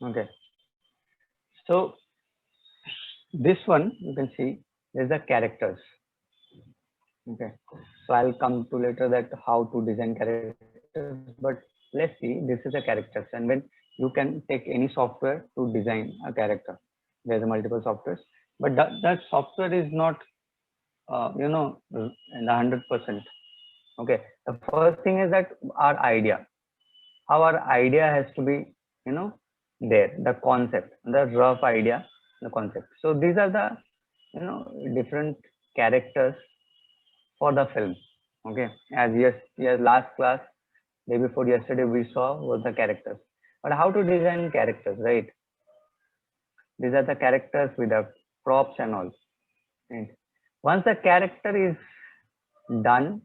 Okay, so this one you can see there's the characters. Okay, so I'll come to later that how to design characters, but let's see, this is a characters, and when you can take any software to design a character, there's a multiple softwares, but that software is not, in the 100%. Okay, the first thing is that our idea, how our idea has to be, you know, there, the concept, the rough idea, the concept. So these are the, different characters for the film. Okay, as yes, last class, day before yesterday, we saw was the characters. But how to design characters, right? These are the characters with the props and all. Right? Once the character is done,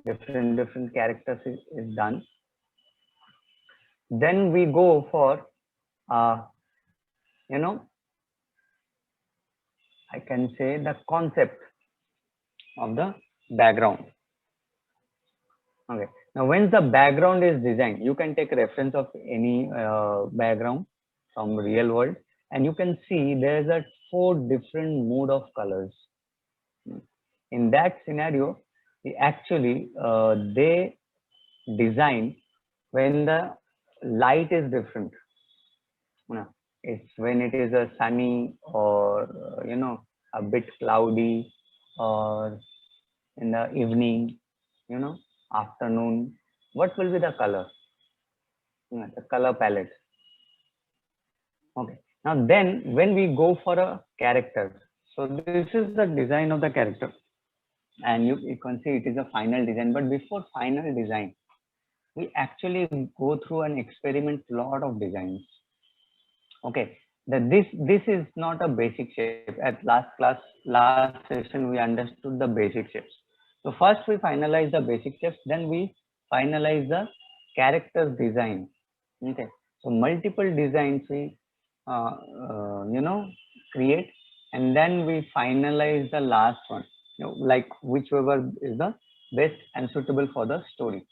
different characters is done, then we go for, uh, you know, I can say the concept of the background. Okay. Now, when the background is designed, you can take reference of any background from real world, and you can see there's a four different mood of colors. In that scenario, actually they design when the light is different. It's when it is a sunny or a bit cloudy, or in the evening, you know, afternoon. What will be the color? The color palette. Okay. Now then, when we go for a character, so this is the design of the character, and you can see it is a final design. But before final design, we actually go through and experiment lot of designs. Okay, that this is not a basic shape. At last class, last session, we understood the basic shapes. So first we finalize the basic shapes, then we finalize the characters design. Okay, so multiple designs we uh, you know create, and then we finalize the last one, like whichever is the best and suitable for the story,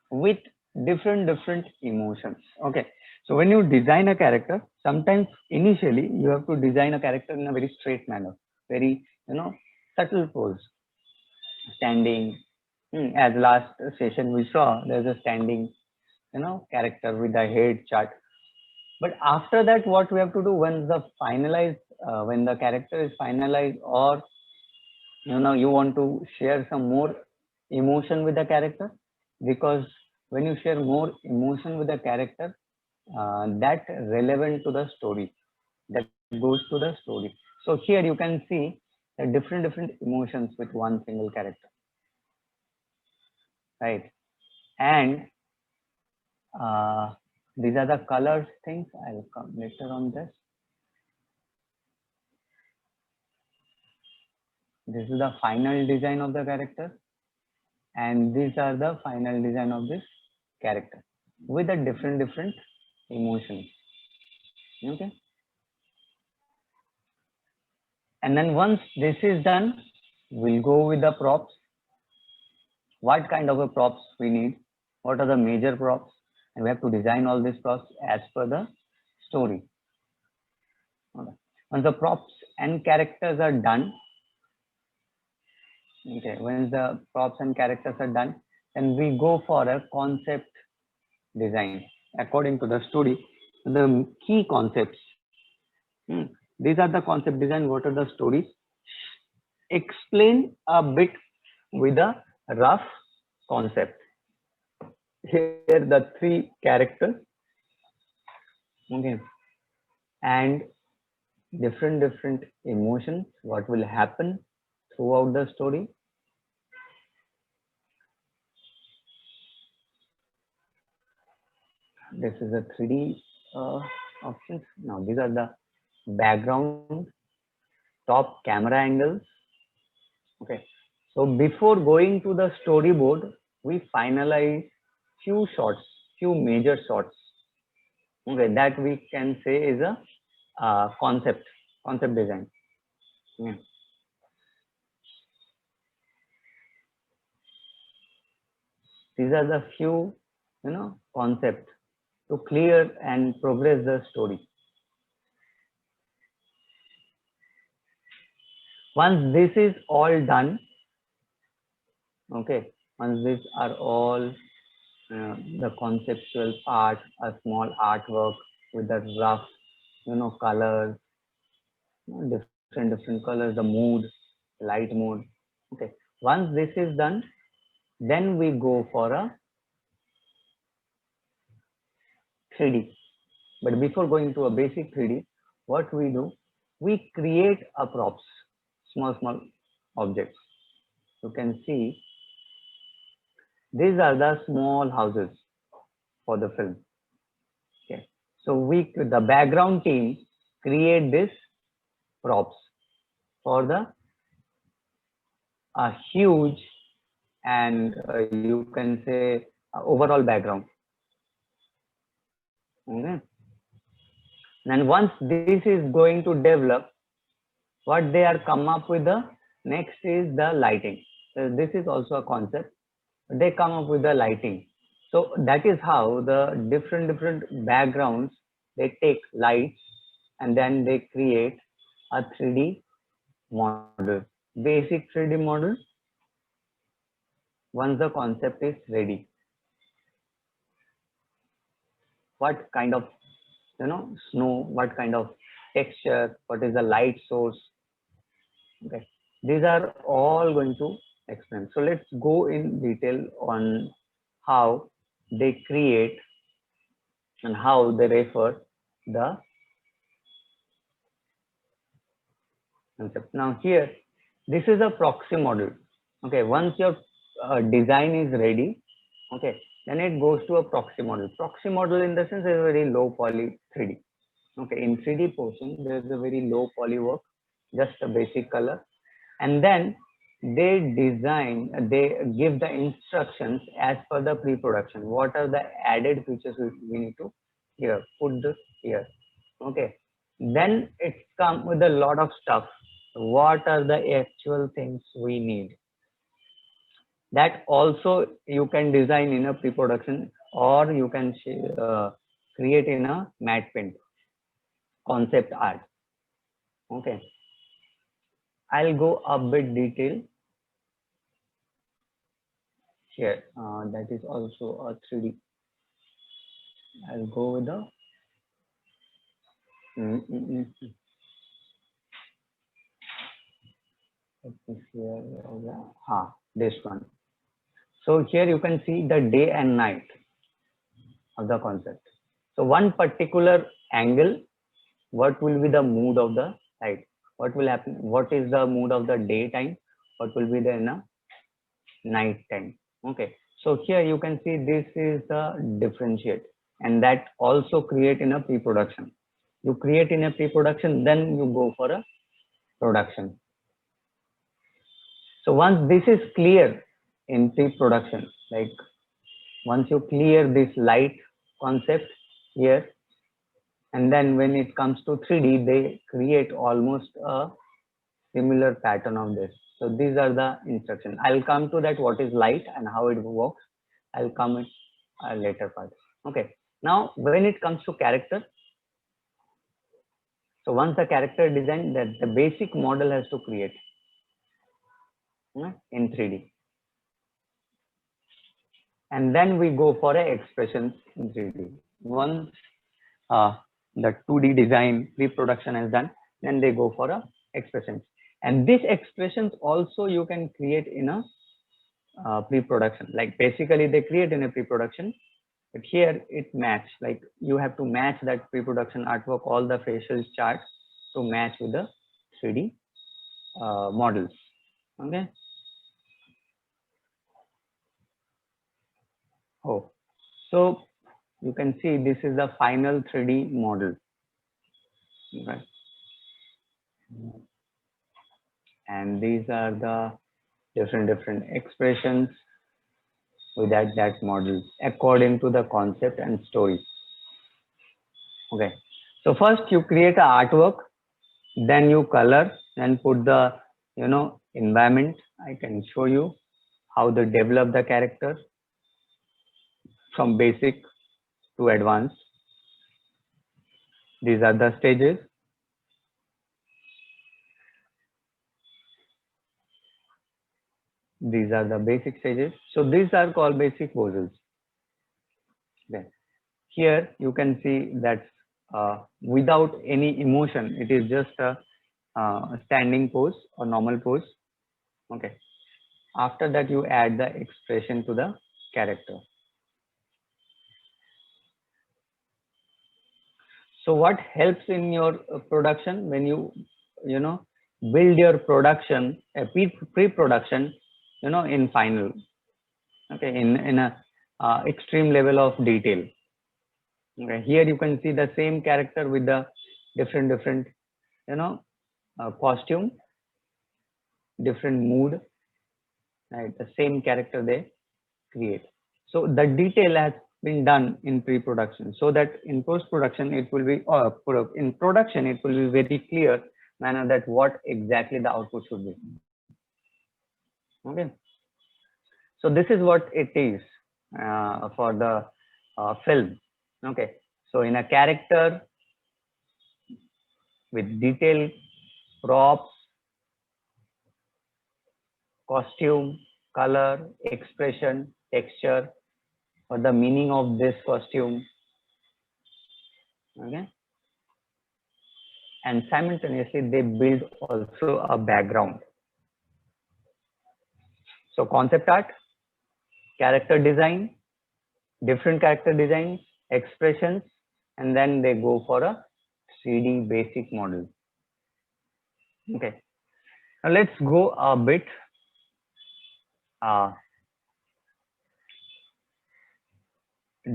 with different emotions. Okay, so when you design a character, sometimes initially you have to design a character in a very straight manner, very, subtle pose, standing. As last session we saw, there's a standing, character with a head chart. But after that, what we have to do, when the finalized, when the character is finalized, or you want to share some more emotion with the character, because when you share more emotion with the character, that relevant to the story, that goes to the story. So here you can see the different emotions with one single character, right? And uh, these are the colors things. I'll come later on this. This is the final design of the character, and these are the final design of this character with the different emotions. Okay, and then once this is done, we'll go with the props. What kind of a props we need? What are the major props? And we have to design all these props as per the story. Okay. Once the props and characters are done, okay, when the props and characters are done, then we go for a concept design according to the story. The key concepts. These are the concept design. What are the stories? Explain a bit with a rough concept. Here the three characters, okay, and different emotions. What will happen throughout the story? This is a 3D options. Now these are the background, top camera angles. Okay. So before going to the storyboard, we finalize few shots, few major shots. Okay, that we can say is a concept design. Yeah. These are the few, concept to clear and progress the story. Once this is all done, okay, once these are all the conceptual part, a small artwork with the rough, colors, different colors, the mood, light mode. Okay. Once this is done, then we go for a 3D. But before going to a basic 3D, what we do, we create a props, small objects. You can see these are the small houses for the film. Okay. So the background team create this props for the huge and you can say overall background. Okay. And once this is going to develop, what they are come up with the next is the lighting. So this is also a concept. They come up with the lighting. So that is how the different backgrounds, they take lights and then they create a 3D model, basic 3D model. Once the concept is ready, what kind of snow, what kind of texture, what is the light source. Okay, these are all going to explain. So let's go in detail on how they create and how they refer the concept. Now here, this is a proxy model. Okay, once your design is ready, okay, then it goes to a proxy model. Proxy model in the sense is a very low poly 3D. Okay, in 3D portion, there is a very low poly work, just a basic color. And then they give the instructions as per the pre-production. What are the added features we need to here, put this here. Okay. Then it comes with a lot of stuff. What are the actual things we need? That also you can design in a pre-production or you can create in a matte paint concept art. Okay. I'll go a bit detail here. That is also a 3D. I'll go with the let me share this one. So here you can see the day and night of the concept. So one particular angle, what will be the mood of the light? What will happen? What is the mood of the daytime? What will be the night time? Okay. So here you can see this is the differentiate, and that also create in a pre-production. You create in a pre-production, then you go for a production. So once this is clear in pre-production, like once you clear this light concept here, and then when it comes to 3D, they create almost a similar pattern of this. So these are the instructions. I'll come to that what is light and how it works. I'll come in a later part. Okay. Now when it comes to character, so once the character design, that the basic model has to create in 3D. And then we go for a expressions in 3D. Once the 2D design pre-production is done, then they go for a expressions. And these expressions also you can create in a pre-production. Like basically they create in a pre-production, but here it match, like you have to match that pre-production artwork, all the facial charts to match with the 3D models. Okay. Oh, so you can see this is the final 3D model. Okay. And these are the different expressions with that model according to the concept and story. Okay. So first you create an artwork, then you color, then put the environment. I can show you how they develop the character from basic to advanced. These are the stages. These are the basic stages. So these are called basic poses. Okay. Here you can see that without any emotion, it is just a standing pose or normal pose. Okay. After that, you add the expression to the character. So what helps in your production when you build your production, pre-production, in final, okay, in a extreme level of detail. Okay, here you can see the same character with the different costume, different mood, right? The same character they create. So the detail has been done in pre-production, so that in post-production it will be, or in production it will be very clear manner that what exactly the output should be. Okay, so this is what it is for the film. Okay, so in a character with detailed props, costume, color, expression, texture, or the meaning of this costume. Okay, and simultaneously they build also a background. So concept art, character design, different character designs, expressions, and then they go for a 3D basic model. Okay, now let's go a bit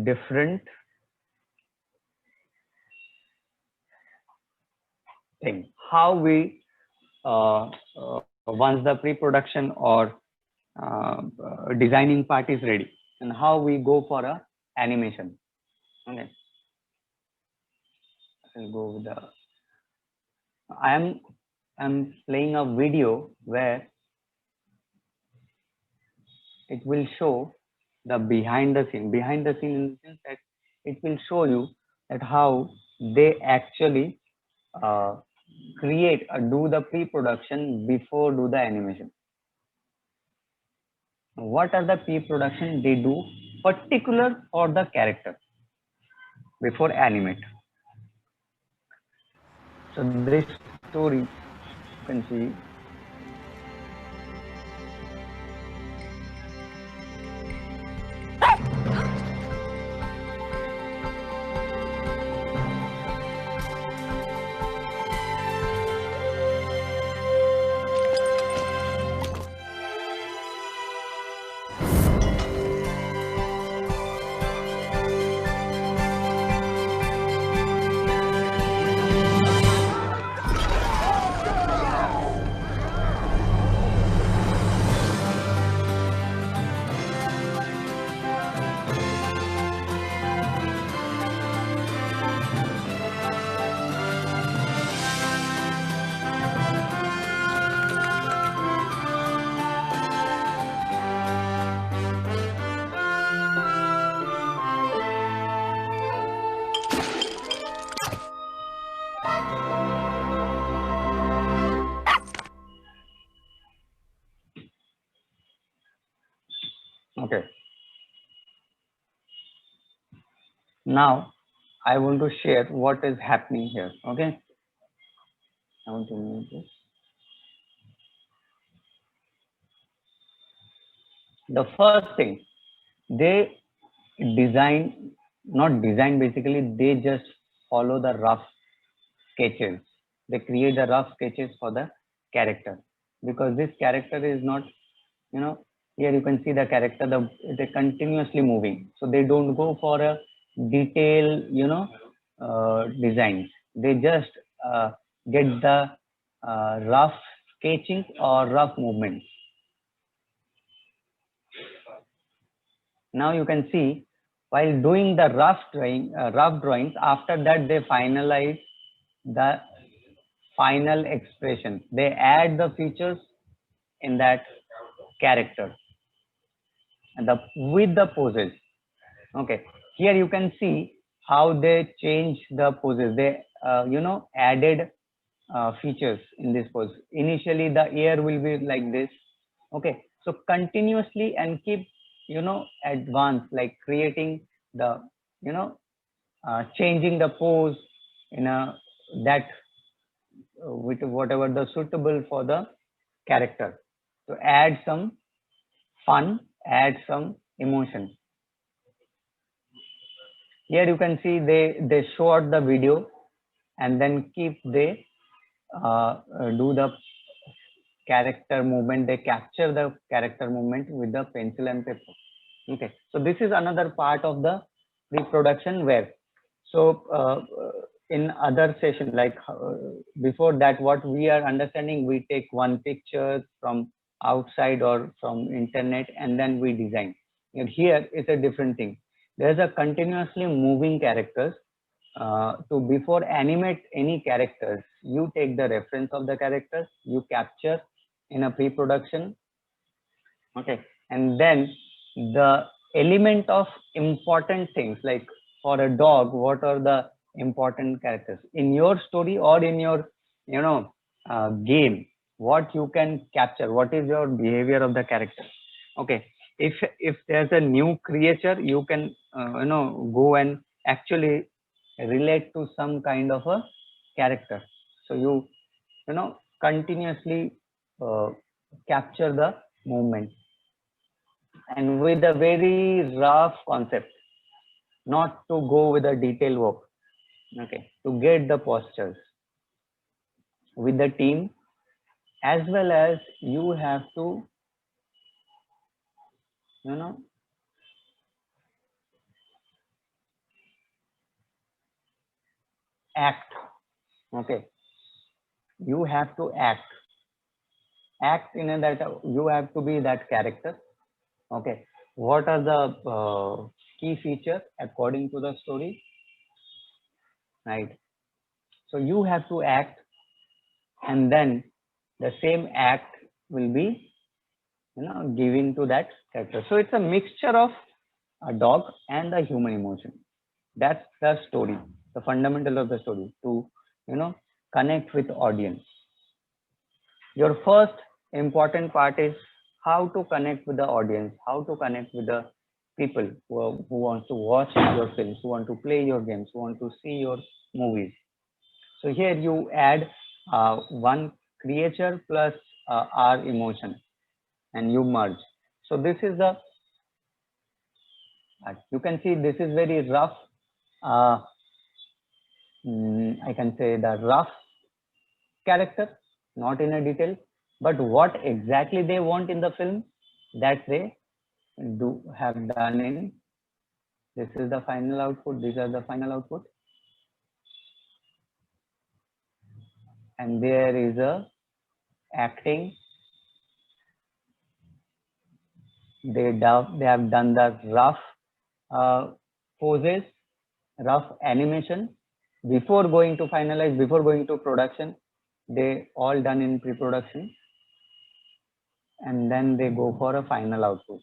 different thing. How we once the pre-production or designing part is ready, and how we go for a animation. Okay, I'll go with the. I'm playing a video where it will show the behind the scene. Behind the scene in the sense that it will show you that how they actually create or do the pre-production before do the animation. What are the pre-production they do particular for the character before animate. So this story you can see. Okay. Now I want to share what is happening here. Okay. I want to move this. The first thing they design, not design basically, they just follow the rough sketches. They create the rough sketches for the character, because this character is not, here you can see the character, they're continuously moving. So they don't go for a detail, designs. They just get the rough sketching or rough movements. Now you can see while doing the rough drawings, after that they finalize the final expression. They add the features in that character and with the poses. Okay, Here you can see how they change the poses. They added features in this pose. Initially the ear will be like this. Okay, so continuously and keep advance, like creating the you know changing the pose in a that with whatever the suitable for the character, to add some fun, add some emotion. Here you can see they short the video and then keep they do the character movement. They capture the character movement with the pencil and paper. Okay, so this is another part of the pre-production where, so in other session, like before that, what we are understanding, we take one picture from outside or from internet and then we design. And here is a different thing. There's a continuously moving characters. To before animate any characters, you take the reference of the characters, you capture in a pre-production. Okay, and then the element of important things, like for a dog, what are the important characters in your story or in your game, what you can capture, what is your behavior of the character. Okay, if there's a new creature, you can go and actually relate to some kind of a character. So you continuously uh, capture the movement, and with a very rough concept, not to go with a detail work. Okay, to get the postures with the team, as well as you have to you know act. Okay, you have to act in a that you have to be that character. Okay, what are the key features according to the story, right? So you have to act, and then the same act will be given to that character. So it's a mixture of a dog and a human emotion. That's the story, the fundamental of the story, to connect with audience. Your first important part is how to connect with the audience, how to connect with the people who want to watch your films, who want to play your games, who want to see your movies. So here you add one creature plus our emotion, and you merge. So this is the, you can see this is very rough. I can say the rough character, not in a detail, but what exactly they want in the film, that they do have done in. This is the final output. These are the final output, and there is a acting. They have done the rough poses, rough animation before going to finalize, before going to production. They all done in pre-production, and then they go for a final output.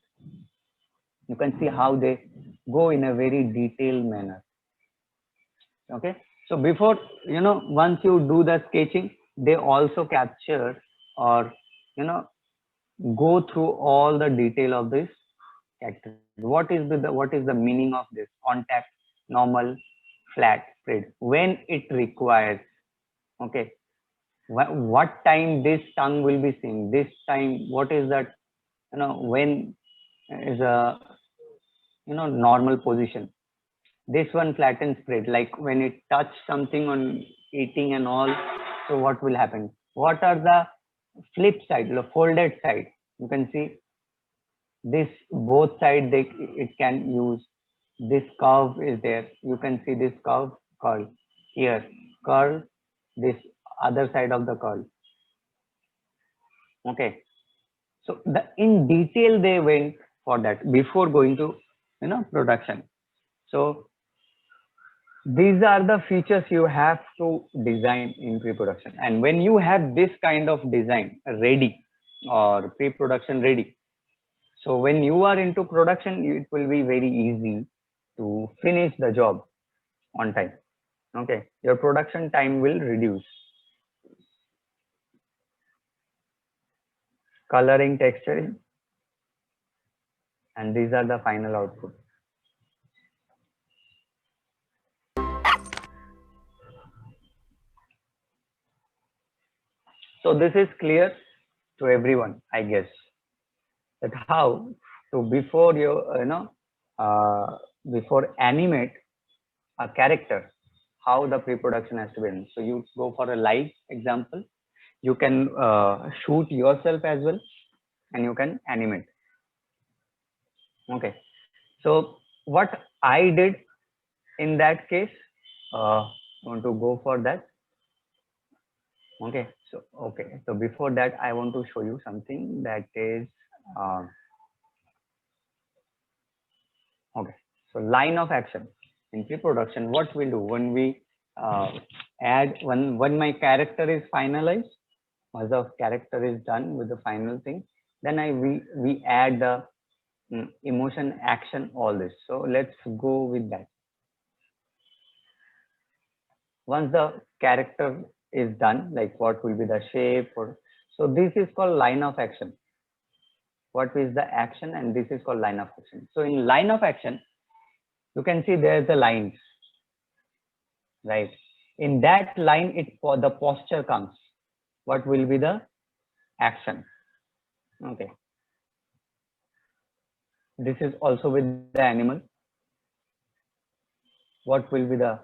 You can see how they go in a very detailed manner. Okay, so before once you do the sketching, they also capture or go through all the detail of this character. What is the meaning of this contact, normal, flat, spread, when it requires. Okay, what time this tongue will be seen, this time what is that, when is a normal position, this one flatten spread, like when it touch something on eating and all, so what will happen, what are the flip side, the folded side. You can see this both side, it can use. This curve is there, you can see this curl here, curl, this other side of the curl. Okay, so the in detail they went for that before going to production. So these are the features you have to design in pre-production, and when you have this kind of design ready or pre-production ready, so when you are into production, it will be very easy to finish the job on time. Okay, your production time will reduce. Coloring, texturing, and these are the final output. So this is clear to everyone, I guess, that how to before before animate a character, how the pre-production has to be done. So you go for a live example, you can shoot yourself as well, and you can animate. Okay, so what I did in that case, want to go for that. Okay, so before that I want to show you something that is okay, so line of action in pre-production. What we'll do when we add when my character is finalized, once the character is done with the final thing, then we add the emotion, action, all this. So let's go with that. Once the character is done, like what will be the shape, or so this is called line of action. What is the action, and this is called line of action. So in line of action, you can see there's the lines, right? In that line, the posture comes. What will be the action? Okay. This is also with the animal. What will be the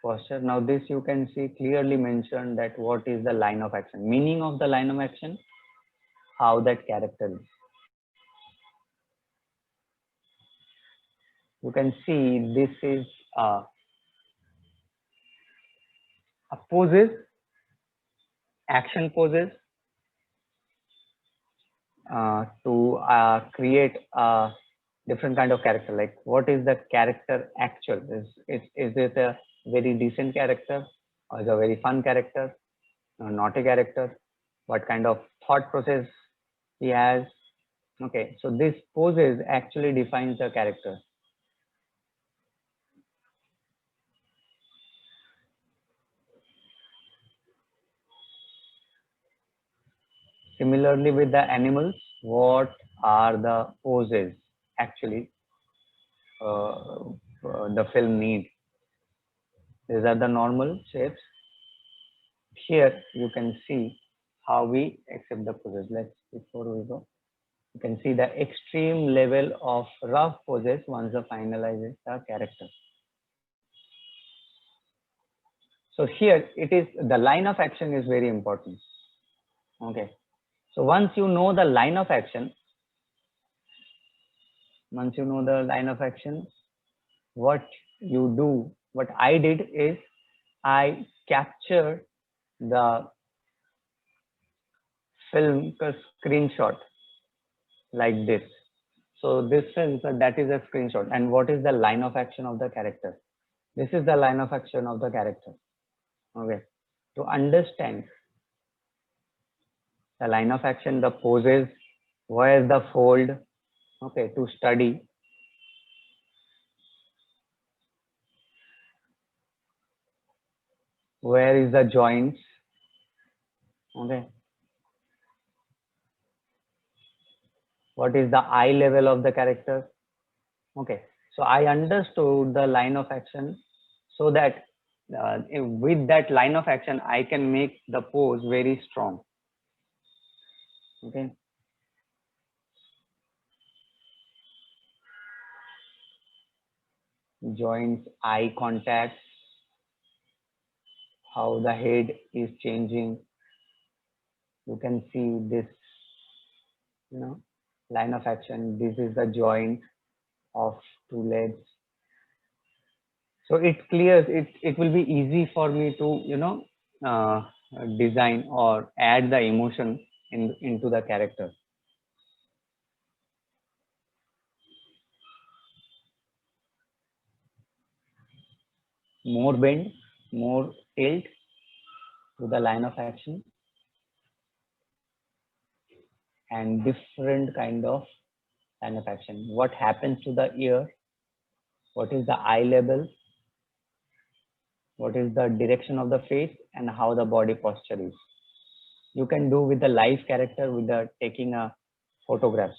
posture? Now this you can see clearly mentioned that what is the line of action, meaning of the line of action, how that character is. You can see this is a poses, action poses to create a different kind of character. Like what is the character actual? Is it a very decent character, or is a very fun character, or not a character? What kind of thought process he has? Okay, so this poses actually defines the character. Similarly with the animals, what are the poses actually the film needs? These are the normal shapes. Here you can see how we accept the poses. Before we go, you can see the extreme level of rough poses once the finalizes the character. So here it is, the line of action is very important. Okay, so once you know the line of action, what you do, what I did is I captured the film screenshot like this. So this is that is a screenshot. And what is the line of action of the character? This is the line of action of the character. Okay, to understand the line of action, the poses, where is the fold, okay, to study where is the joints, okay, what is the eye level of the character. Okay, so I understood the line of action, so that with that line of action I can make the pose very strong. Okay, joints, eye contact, how the head is changing. You can see this, line of action. This is the joint of two legs. So it clears it. It will be easy for me to design or add the emotion into the character. More bend, more tilt to the line of action, and different kind of line of action. What happens to the ear? what is the eye level, what is the direction of the face, and how the body posture is. You can do with the live character with the taking a photographs.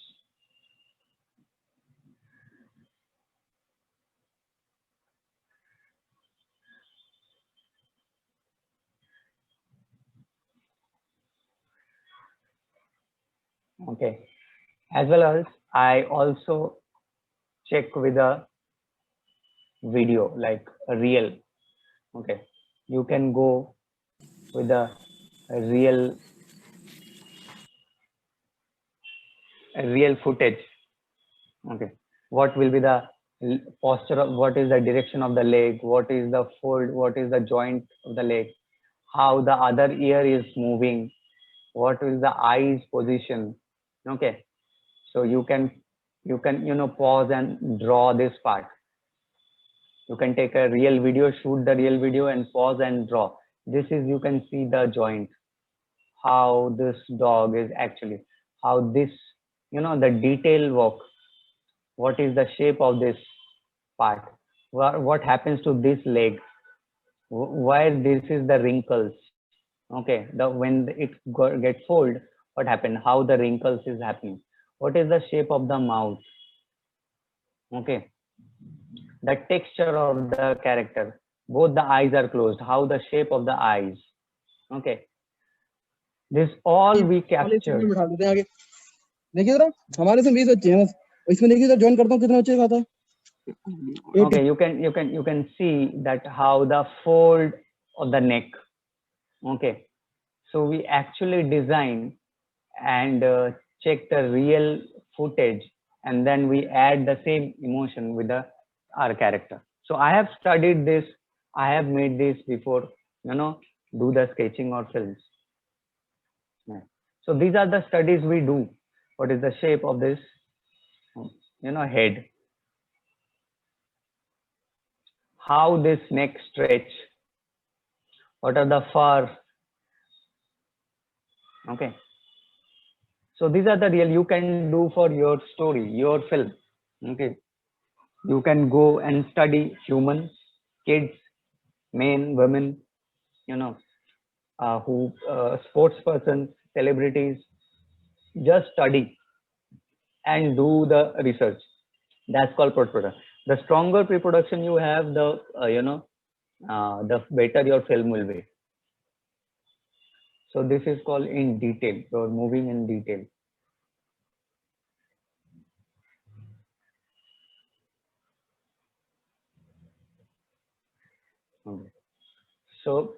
Okay. As well as I also check with a video like a real. Okay. You can go with a real footage. Okay. What will be the posture of, what is the direction of the leg, what is the fold, what is the joint of the leg, how the other ear is moving, what is the eyes position. Okay. So you can pause and draw this part. You can take a real video, shoot the real video and pause and draw. This is, you can see the joint, how this dog is actually, how this, the detail work, what is the shape of this part, what happens to this leg, why this is the wrinkles. Okay, the when it gets fold, what happened, how the wrinkles is happening, what is the shape of the mouth. Okay, the texture of the character, both the eyes are closed, how the shape of the eyes. Okay, this all we captured. देखिए जरा हमारे से 20 बच्चे हैं बस इसमें देखिए जरा ज्वाइन करता हूँ कितने बच्चे का आता है. Okay, you can see that how the fold of the neck. Okay, so we actually design and check the real footage, and then we add the same emotion with our character. So I have studied this, I have made this before, do the sketching or films. Yeah. So these are the studies we do. What is the shape of this, head? How this neck stretch? What are the fur? Okay. So these are the real you can do for your story, your film. Okay. You can go and study humans, kids, men, women, who sports persons, celebrities. Just study and do the research. That's called post-production. The stronger pre-production you have, the better your film will be. So this is called in detail. You're moving in detail. Okay. So,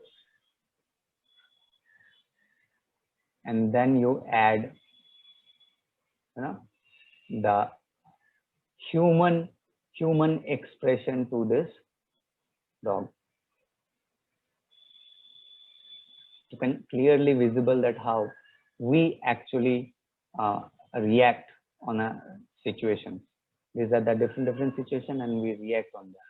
and then you add, the human expression to this dog. You can clearly visible that how we actually react on a situation. These are the different situation and we react on that.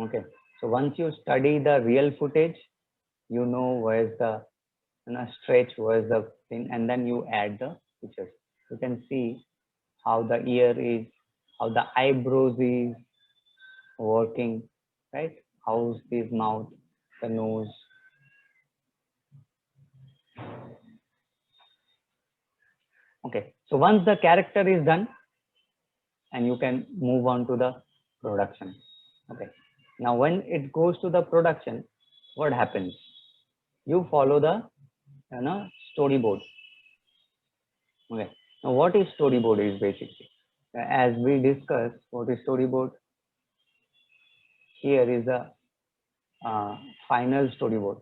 Okay, so once you study the real footage, you know where's the stretch, where's the thing, and then you add the pictures. You can see how the ear is, how the eyebrows is working, right? How's this mouth, the nose. Okay, so once the character is done, and you can move on to the production. Okay, now when it goes to the production, what happens? You follow the storyboard. Okay, now what is storyboard is basically, as we discussed, what is storyboard? Here is the final storyboard.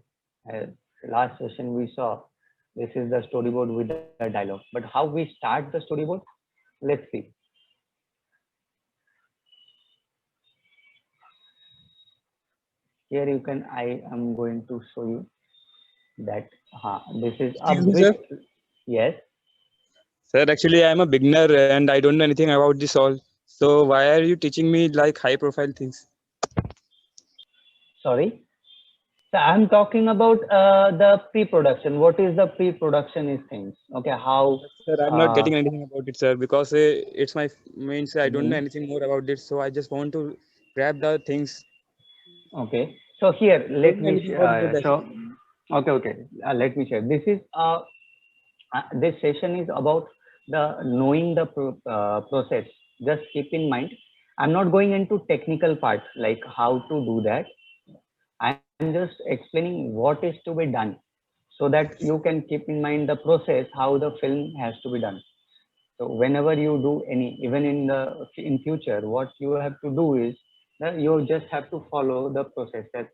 Last session we saw, this is the storyboard with the dialogue. But how we start the storyboard? Let's see. Here you can, I am going to show you that this is a bit. Yes. Sir, actually I am a beginner and I don't know anything about this all. So why are you teaching me like high profile things? Sorry, So I'm talking about the pre-production. What is the pre-production is things? Okay, how? Sir, I'm not getting anything about it, sir, because it's my means I don't know Mhm. anything more about it. So I just want to grab the things. Okay. So here, I don't let know me anything about it. That's so. Okay, okay. Let me share. This is this session is about the knowing the process. Just keep in mind, I'm not going into technical part like how to do that. I'm just explaining what is to be done so that you can keep in mind the process how the film has to be done. So whenever you do any, even in future, what you have to do is that you just have to follow the process. That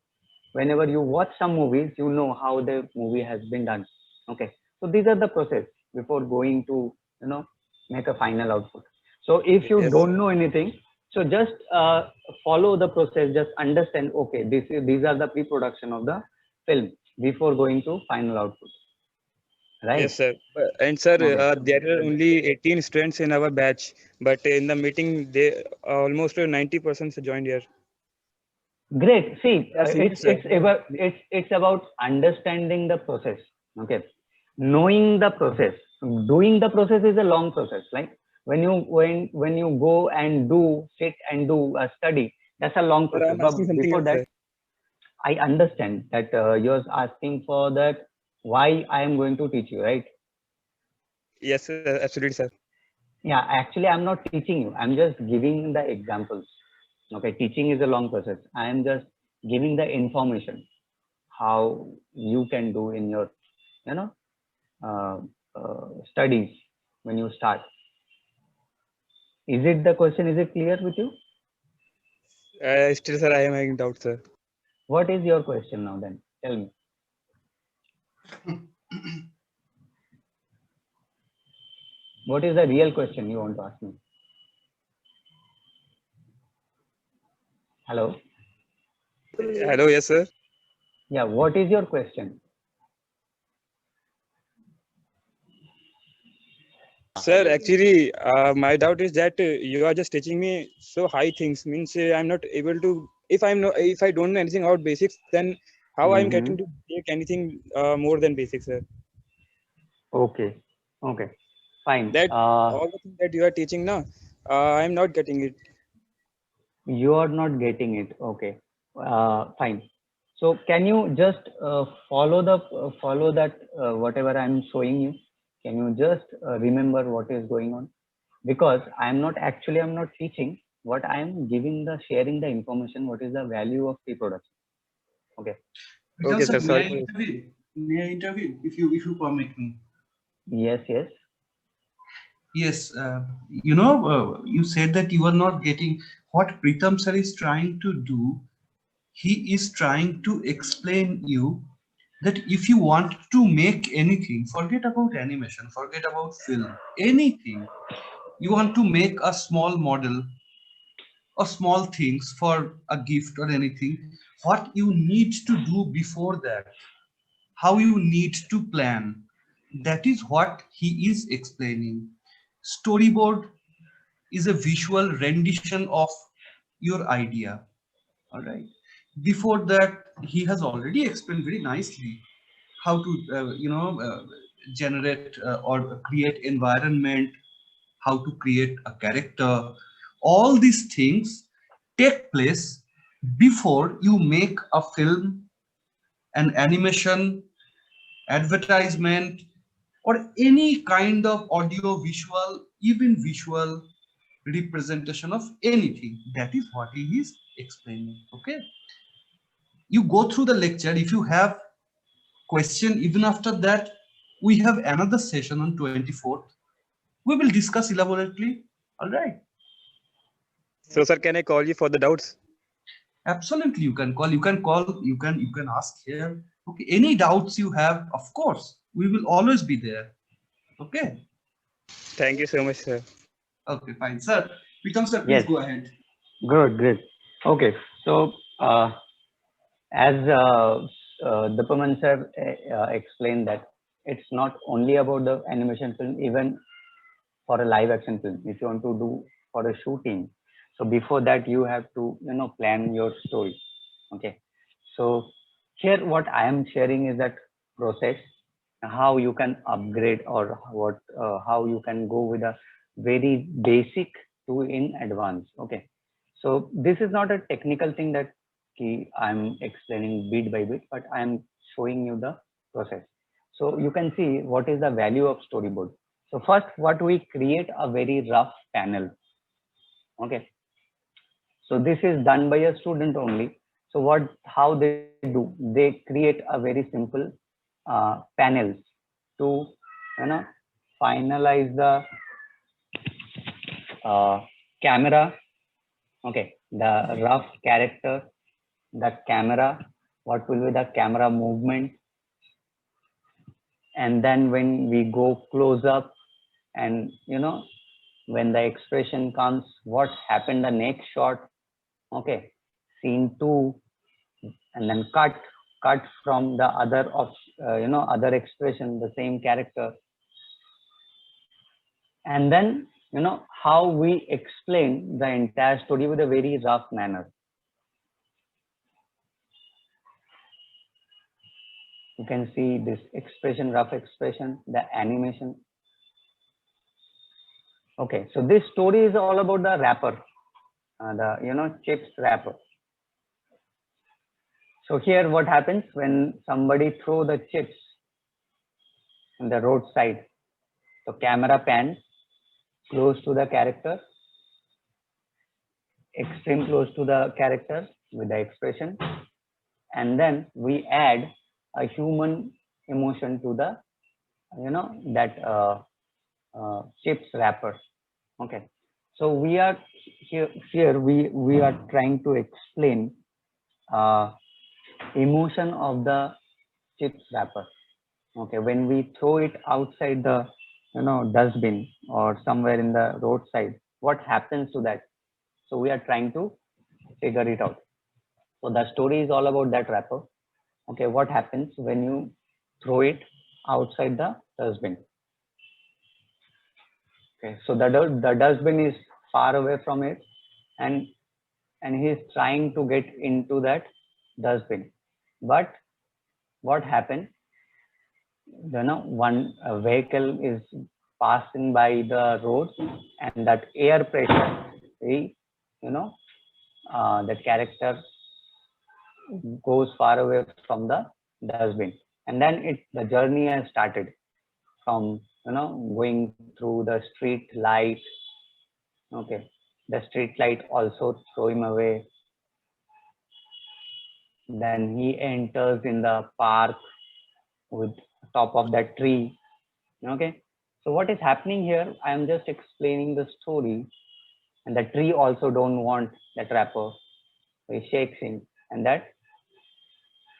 whenever you watch some movies, you know how the movie has been done. Okay, so these are the process before going to make a final output. So if you yes, don't sir. know anything, so just follow the process. Just understand. Okay, these are the pre-production of the film before going to final output. Yes, Right. sir. And sir, Okay. there are only 18 students in our batch, but in the meeting, they almost 90% joined here. Great. See, They are seniors, sir. it's about understanding the process. Okay, knowing the process. Doing the process is a long process. Like when you go and sit and do a study, that's a long Sir, process. I'm asking But something before else, that, sir. I understand that you're asking for that. Why I am going to teach you, right? Yes, sir, absolutely, sir. Yeah. Actually, I'm not teaching you. I'm just giving the examples. Okay, teaching is a long process. I am just giving the information how you can do in your you know uh, studies when you start. Is it the question? Is it clear with you? Still, sir, I am having doubts, sir. What is your question now? Then tell me. What is the real question you want to ask me? Hello. Hello, yes, sir. Yeah. What is your question? Sir, actually, my doubt is that you are just teaching me so high things. Means I'm not able to. If I don't know anything about basics, then how I'm Mm-hmm. getting to take anything more than basics, sir? Okay. Okay. Fine. That all the things that you are teaching now, I'm not getting it. You are not getting it. Okay. Fine. So can you just follow that whatever I'm showing you? Can you just remember what is going on? Because I'm not teaching. What I am giving the sharing the information. What is the value of pre-production? Okay. Okay, Pritam sir, sir. may Sorry I for intervene? May I intervene if you permit me? Yes. Yes. Yes, you said that you are not getting what Pritam sir is trying to do. He is trying to explain you that if you want to make anything, forget about animation, forget about film, anything, you want to make a small model or small things for a gift or anything, what you need to do before that, how you need to plan, that is what he is explaining. Storyboard is a visual rendition of your idea. All right. Before that, he has already explained very nicely how to, generate or create environment, how to create a character. All these things take place before you make a film, an animation, advertisement, or any kind of audio, visual, even visual representation of anything. That is what he is explaining. Okay, you go through the lecture. If you have question even after that, we have another session on 24th. We will discuss elaborately. All right. So, sir, can I call you for the doubts? Absolutely, you can ask here. Okay, any doubts you have, of course we will always be there. Okay. Thank you so much, sir. Okay, fine, sir. Pritam sir, please Yes. go ahead. Good. Great. Okay. So as Dipaman sir explained that it's not only about the animation film, even for a live action film. If you want to do for a shooting, so before that you have to plan your story. Okay. So here what I am sharing is that process, how you can upgrade or what how you can go with a very basic to in advance. Okay, so this is not a technical thing that I'm explaining bit by bit, but I am showing you the process. So you can see what is the value of storyboard. So first, what we create a very rough panel. Okay, so this is done by a student only. So how they do, they create a very simple panels to, you know, finalize the camera. Okay, the rough character, the camera, what will be the camera movement, and then when we go close up, and when the expression comes, what happened the next shot. Okay, scene 2, and then cut from the other of other expression, the same character, and then how we explain the entire story with a very rough manner. You can see this expression, rough expression, the animation. Okay, so this story is all about the wrapper, the chips wrapper. So here what happens when somebody throw the chips on the roadside. So camera pans close to the character, extreme close to the character with the expression, and then we add a human emotion to the that chips wrapper. Okay, so we are here we are trying to explain emotion of the chips wrapper. Okay, when we throw it outside the dustbin or somewhere in the roadside, what happens to that? So we are trying to figure it out. So the story is all about that wrapper. Okay, what happens when you throw it outside the dustbin? Okay, so the dustbin is far away from it, and he's trying to get into that dustbin. But what happened? One vehicle is passing by the road, and that air pressure, the character goes far away from the dustbin, and then the journey has started from going through the street light. Okay, the street light also throw him away. Then he enters in the park with top of that tree. Okay, so what is happening here? I am just explaining the story, and the tree also don't want that wrapper. So he shakes him, and that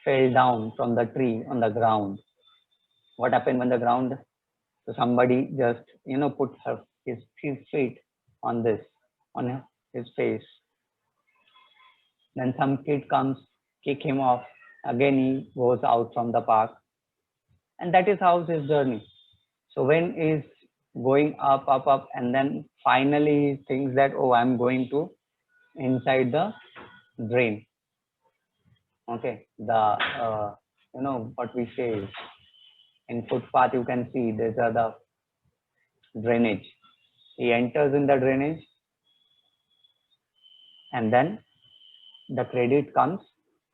fell down from the tree on the ground. What happened when the ground? So somebody just put his feet on his face. Then some kid comes, kick him off. Again he goes out from the park, and that is how his journey. So when he's going up, and then finally he thinks that, oh, I'm going to inside the drain. Okay, the what we say is, in footpath you can see there's the drainage. He enters in the drainage, and then the credit comes,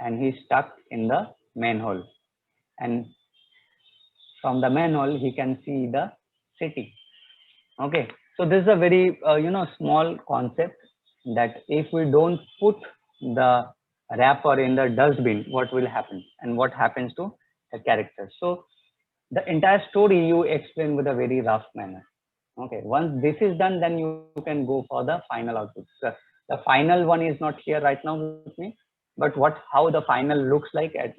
and he's stuck in the manhole, and from the manhole he can see the city. Okay, so this is a very small concept, that if we don't put the wrapper in the dustbin, what will happen, and what happens to the character. So the entire story you explain with a very rough manner. Okay, once this is done, then you can go for the final output. So the final one is not here right now with me, but how the final looks like at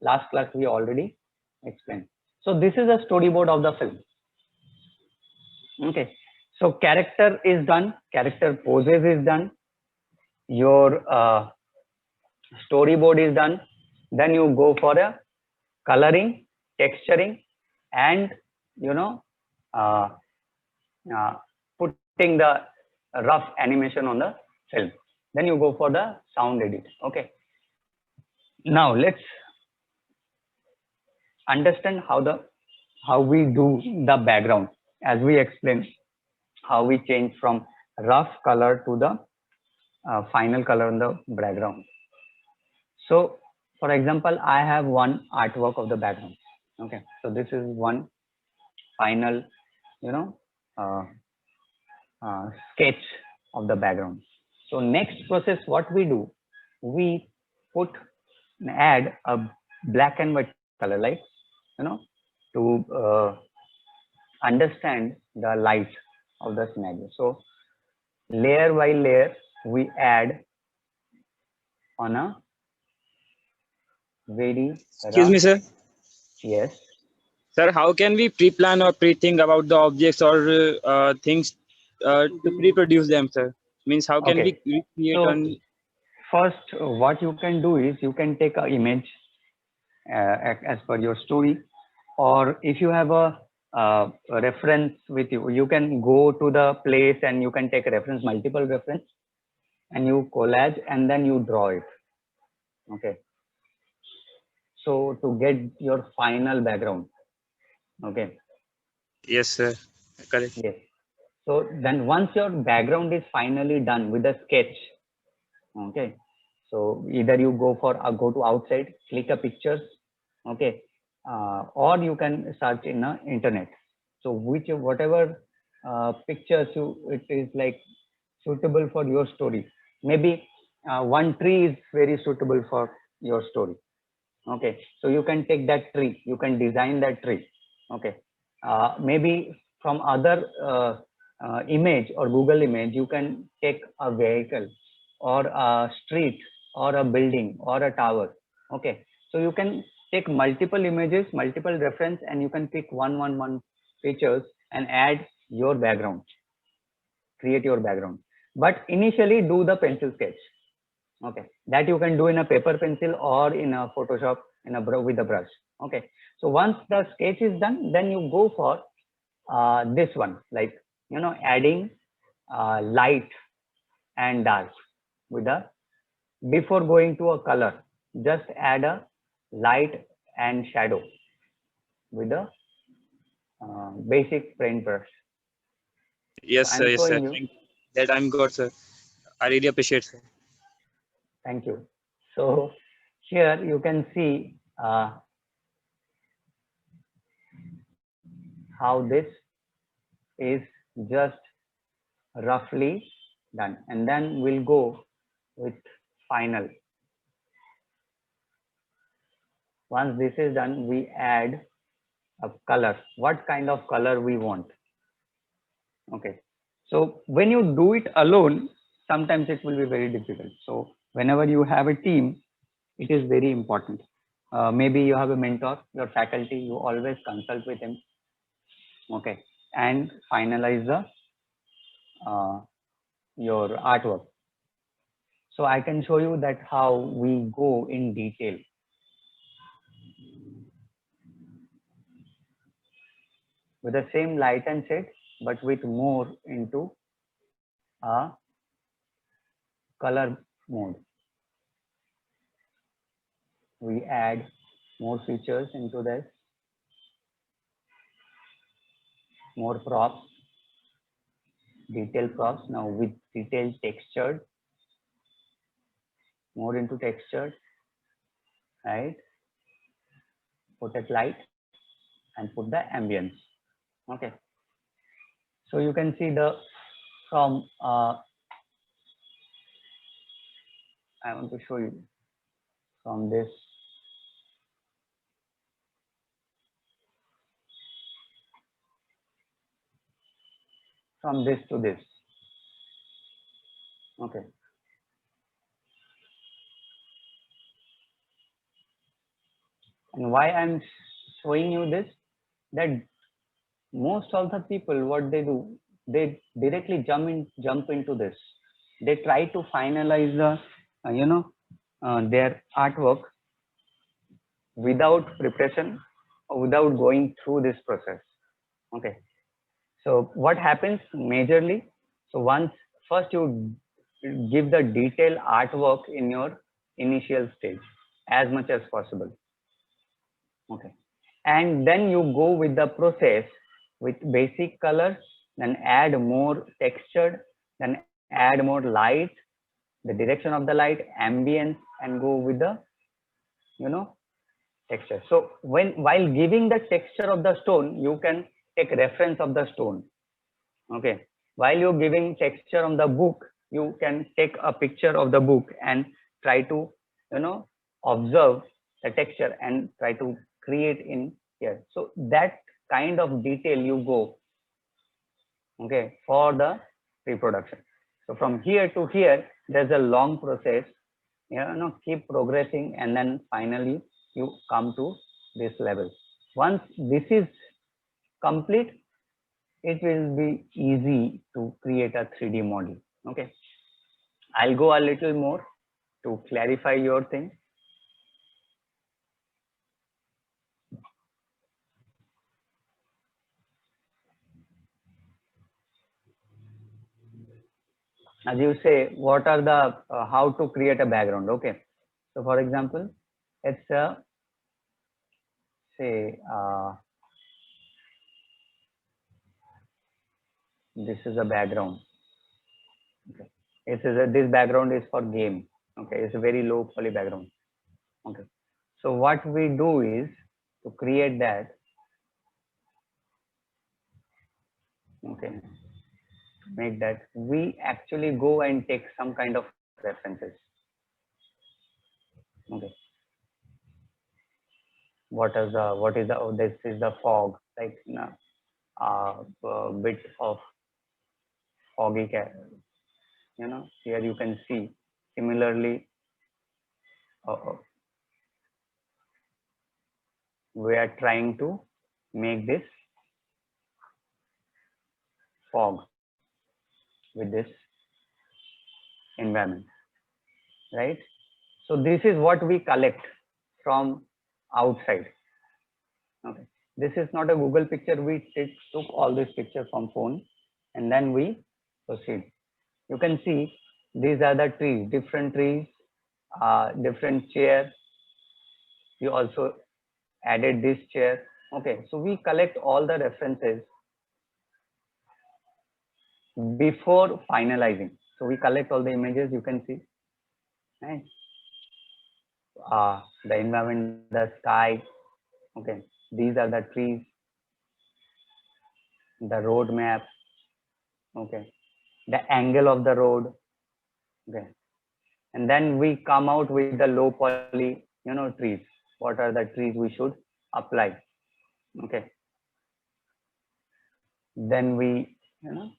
last class we already explained. So this is a storyboard of the film. Okay, so character is done, character poses is done, your storyboard is done. Then you go for a coloring, texturing, and putting the rough animation on the film. Then you go for the sound edit. Okay, now let's understand how we do the background, as we explained how we change from rough color to the final color in the background. So for example, I have one artwork of the background. Okay, so this is one final, you know, uh, sketch of the background. So next process, what we do, we put add a black and white color, like, you know, to understand the light of the scenario. So layer by layer, we add on a very Excuse rough. me, sir. Yes. Sir, how can we pre-plan or pre-think about the objects or things to pre-produce them, sir? Means how can we Okay. recreate So on? first, what you can do is you can take an image as per your story, or if you have a reference with you, you can go to the place and you can take a reference, multiple reference, and you collage and then you draw it. Okay. So to get your final background. Okay. Yes, sir. Correct. Yes. So then once your background is finally done with a sketch, okay, so either you go for go to outside, click a pictures, okay, or you can search in the internet. So whatever pictures it is like suitable for your story. Maybe one tree is very suitable for your story. Okay, so you can take that tree, you can design that tree. Okay, maybe from other image or Google image, you can take a vehicle or a street or a building or a tower. Okay, so you can take multiple images, multiple reference, and you can pick one pictures and add your background, create your background. But initially do the pencil sketch. Okay, that you can do in a paper pencil or in a Photoshop with a brush. Okay, so once the sketch is done, then you go for this one, like, you know, adding light and dark with a, before going to a color, just add a light and shadow with a basic paint brush. So Yes, sir. I'm Yes, sir. showing you. Thank that I'm good, sir. I really appreciate, sir. Thank you. So here you can see how this is just roughly done, and then we'll go with final. Once this is done, we add a color, what kind of color we want. Okay, so when you do it alone, sometimes it will be very difficult. So whenever you have a team, it is very important. Maybe you have a mentor, your faculty, you always consult with him. Okay, and finalize the your artwork. So I can show you that how we go in detail. With the same light and shade, but with more into a color mode. We add more features into this, more props, detail props. Now with detail textured, more into textured, right? Put it light and put the ambience. Okay. So you can see the from I want to show you from this. From this to this. Okay. And why I'm showing you this, that most of the people, what they do, they directly jump into this. They try to finalize the their artwork without preparation or without going through this process. Okay, so what happens majorly, so once first you give the detailed artwork in your initial stage as much as possible. Okay, and then you go with the process with basic colors, then add more textured, then add more light, the direction of the light, ambience, and go with the, you know, texture. So while giving the texture of the stone, you can take reference of the stone. Okay. While you're giving texture on the book, you can take a picture of the book and try to, you know, observe the texture and try to create in here. So that kind of detail you go, okay, for the reproduction. So from here to here, there's a long process, you know, keep progressing, and then finally you come to this level. Once this is complete, it will be easy to create a 3D model. Okay, I'll go a little more to clarify your thing. As you say, what are the how to create a background? Okay, so for example, it's say this is a background. Okay, this background is for game. Okay, it's a very low poly background. Okay, so what we do is to create that. Okay, make that, we actually go and take some kind of references. Okay, what is the, oh, this is the fog, like, you know, a bit of foggy, you know, here you can see. Similarly, we are trying to make this fog with this environment, right? So this is what we collect from outside. Okay, this is not a Google picture. We took all these pictures from phone, and then we proceed. You can see these are the trees, different trees, different chair. You also added this chair. Okay, so we collect all the references before finalizing. So we collect all the images, you can see, right? The environment, the sky. Okay, these are the trees, the road map. Okay, the angle of the road. Okay, and then we come out with the low poly, you know, trees. What are the trees we should apply? Okay, then we, you know,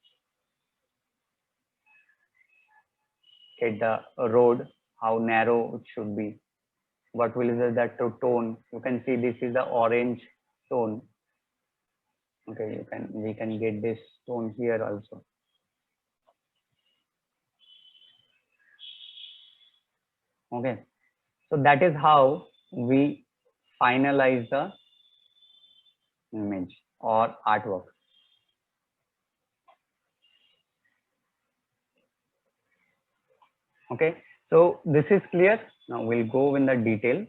get the road, how narrow it should be, what will be that tone. You can see this is the orange tone. Okay, we can get this tone here also. Okay, so that is how we finalize the image or artwork. Okay, so this is clear. Now we'll go in the detail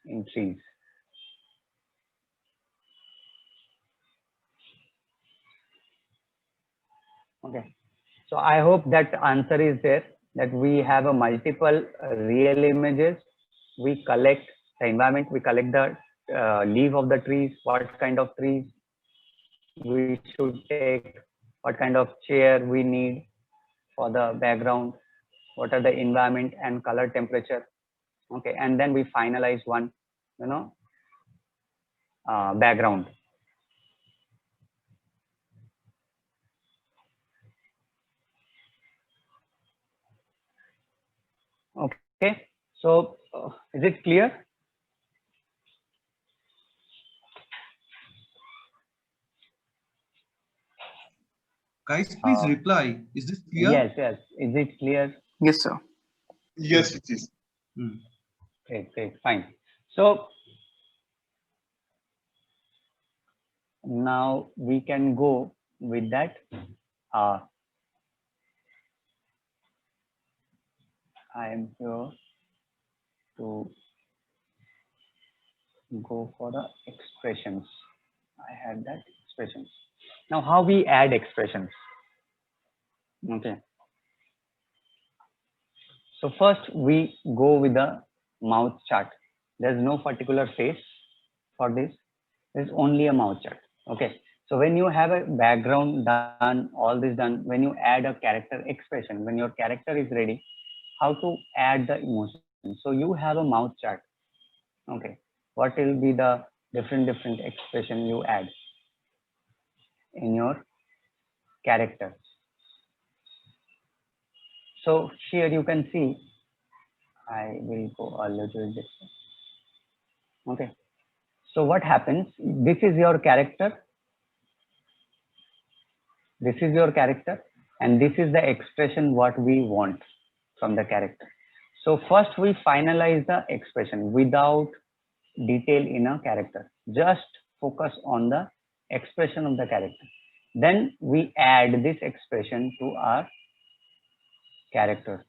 in trees. Okay, so I hope that answer is there, that we have a multiple real images. We collect the environment, we collect the leaf of the trees, what kind of trees we should take, what kind of chair we need for the background, what are the environment and color temperature. Okay, and then we finalize one, you know, background. Okay, so is it clear? Guys, please reply. Is this clear? Yes, yes. Is it clear? Yes, sir. Yes, it is. Great, fine. So now we can go with that. I am here to go for the expressions. I had that expressions. Now, how we add expressions? Okay. So first we go with the mouth chart. There's no particular face for this. There's only a mouth chart. Okay. So when you have a background done, all this done, when you add a character expression, when your character is ready, how to add the emotion. So you have a mouth chart. Okay. What will be the different expression you add in your character? So here you can see, I will go a little bit. Okay. So what happens? This is your character. This is your character, and this is the expression what we want from the character. So first we finalize the expression without detail in a character. Just focus on the expression of the character. Then we add this expression to our character.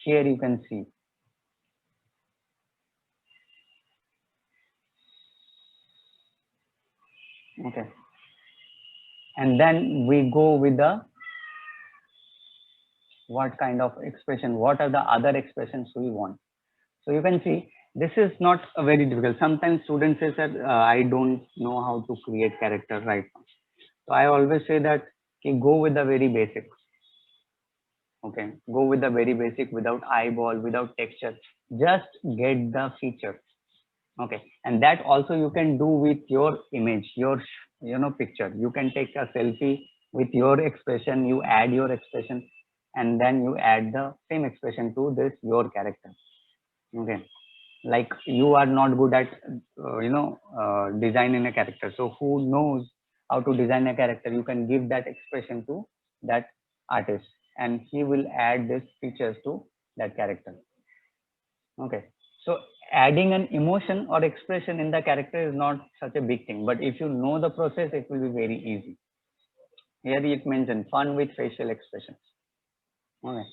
Here you can see. Okay. And then we go with the what kind of expression, what are the other expressions we want. So you can see this is not a very difficult. Sometimes students say that I don't know how to create character right now. So I always say that okay, go with the very basic. Okay, go with the very basic without eyeball, without texture. Just get the feature. Okay, and that also you can do with your image, your picture. You can take a selfie with your expression. You add your expression, and then you add the same expression to this your character. Okay, like you are not good at designing a character, so who knows how to design a character? You can give that expression to that artist, and he will add these features to that character. Okay, so adding an emotion or expression in the character is not such a big thing, but if you know the process, it will be very easy. Here it mentioned fun with facial expressions. Okay,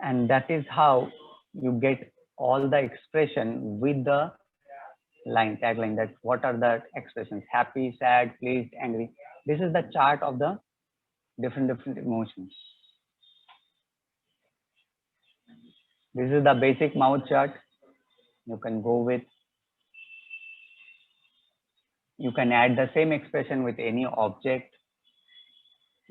and that is how you get all the expression with the tagline, that what are the expressions: happy, sad, pleased, angry. This is the chart of the different emotions. This is the basic mouth chart. You can go with, you can add the same expression with any object.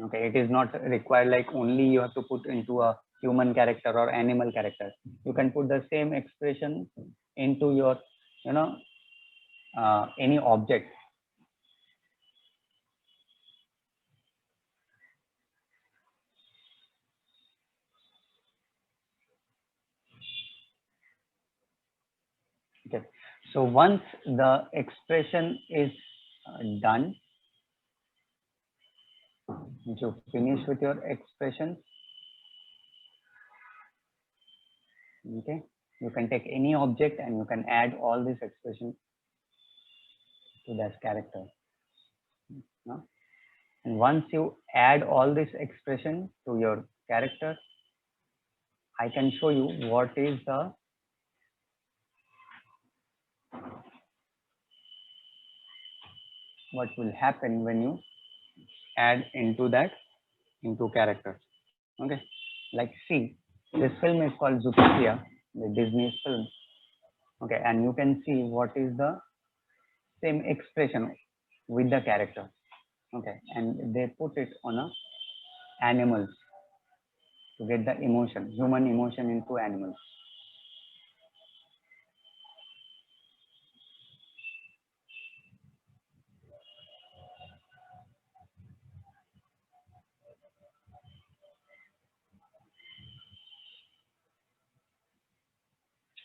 Okay, it is not required like only you have to put into a human character or animal character. You can put the same expression into your any object. Okay, so once the expression is done, you finish with your expressions. Okay, you can take any object and you can add all this expression to that character. No? And once you add all this expression to your character, I can show you what is the what will happen when you add into character. Okay, like see, this film is called Zootopia, the Disney film. Okay, and you can see what is the same expression with the character. Okay, and they put it on a animals to get the emotion, human emotion into animals.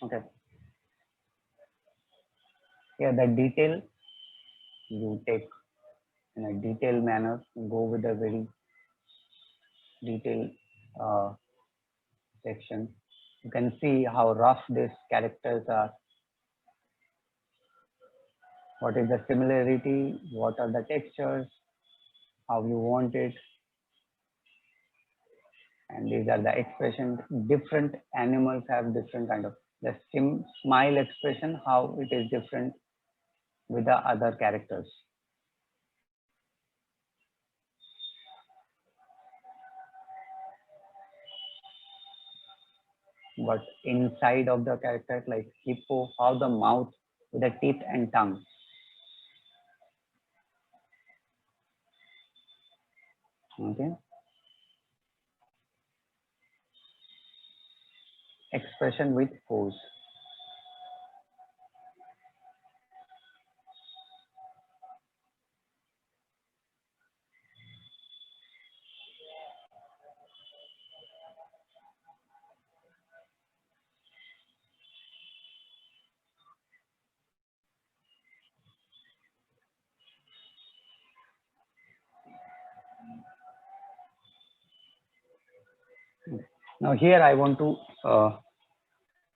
Okay, here the detail you take in a detailed manner, go with a very detailed section. You can see how rough these characters are. What is the similarity? What are the textures? How you want it? And these are the expressions. Different animals have different kind of the smile expression, how it is different with the other characters. But inside of the character, like hippo, how the mouth with the teeth and tongue. Okay. Expression with pose. Now here I want to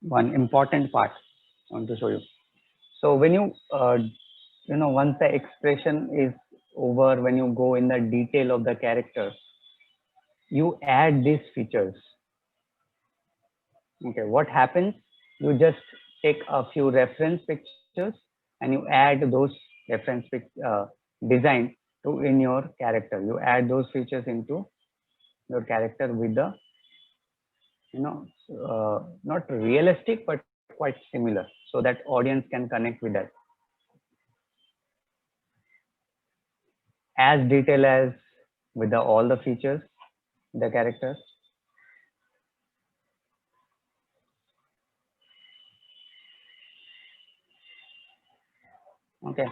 one important part I want to show you. So when you once the expression is over, when you go in the detail of the character, you add these features. Okay, what happens? You just take a few reference pictures and you add those reference design to in your character. You add those features into your character with the not realistic but quite similar, so that audience can connect with that. As detailed as with all the features, the characters. Okay.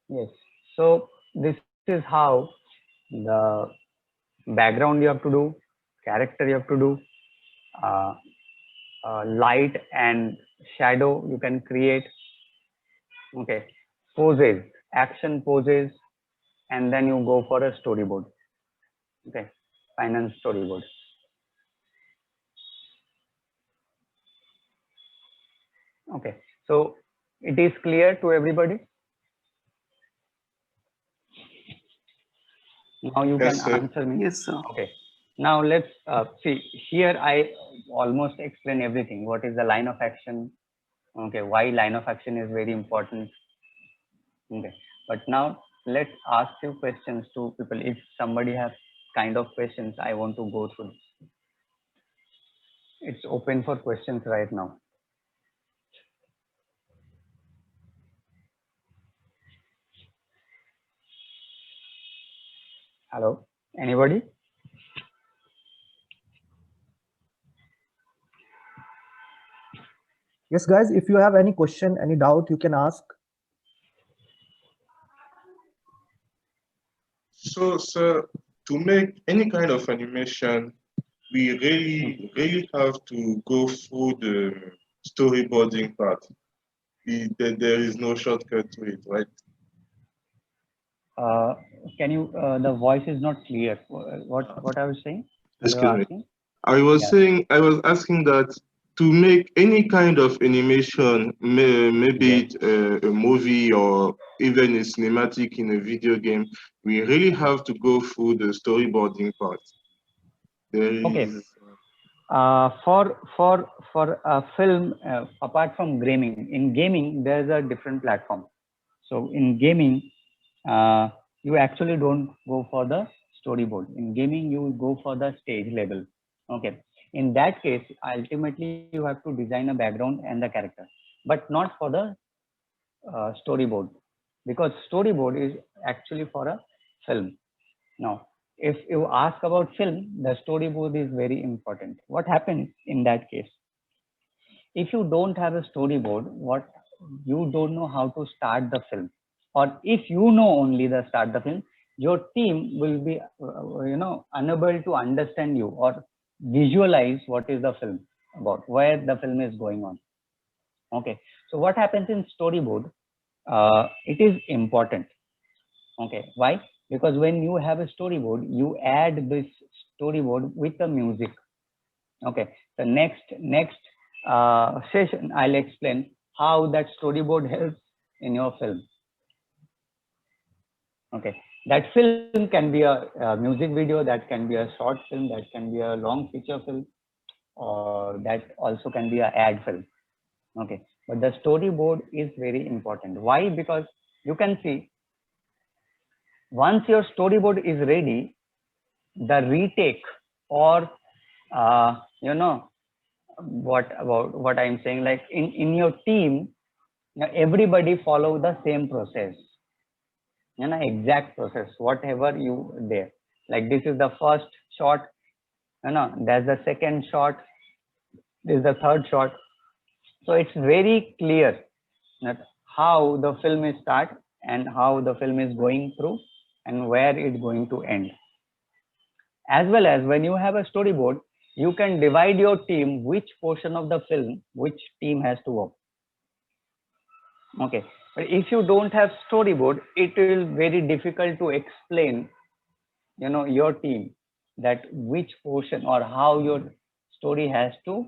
Yes. So this is how the background you have to do, character you have to do, uh, light and shadow you can create. Okay. Poses, action poses, and then you go for a storyboard. Okay. Final storyboard. Okay. So it is clear to everybody. Now you Yes, can sir. answer me. Yes, sir. Okay. Now let's see. Here I almost explain everything. What is the line of action? Okay. Why line of action is very important. Okay. But now let's ask few questions to people. If somebody has kind of questions, I want to go through. It's open for questions right now. Hello. Anybody? Yes, guys, if you have any question, any doubt, you can ask. So, sir, to make any kind of animation, we really have to go through the storyboarding part. There is no shortcut to it, right? Can you? The voice is not clear. What I was saying? Excuse You were me. asking? I was Yeah. saying, I was asking that to make any kind of animation, maybe Yes. a movie or even a cinematic in a video game, we really have to go through the storyboarding part. Okay. For a film, apart from gaming, in gaming there's a different platform. So in gaming, you actually don't go for the storyboard. In gaming, you go for the stage level. Okay. In that case, ultimately you have to design a background and the character, but not for the storyboard, because storyboard is actually for a film. Now, if you ask about film, the storyboard is very important. What happens in that case? If you don't have a storyboard, what you don't know how to start the film, or if you know only the start the film, your team will be unable to understand you or visualize what is the film about, where the film is going on. Okay, so what happens in storyboard? It is important. Okay, why? Because when you have a storyboard, you add this storyboard with the music. Okay, the next session I'll explain how that storyboard helps in your film. Okay, that film can be a music video, that can be a short film, that can be a long feature film, or that also can be an ad film. Okay, but the storyboard is very important. Why? Because you can see once your storyboard is ready, the retake or you know what about what I'm saying, like in your team, everybody follow the same process, exact process, whatever you there. Like this is the first shot, that's the second shot, this is the third shot. So it's very clear that how the film is start and how the film is going through and where it's going to end. As well as when you have a storyboard, you can divide your team which portion of the film which team has to work. Okay, but if you don't have storyboard, it will very difficult to explain your team that which portion or how your story has to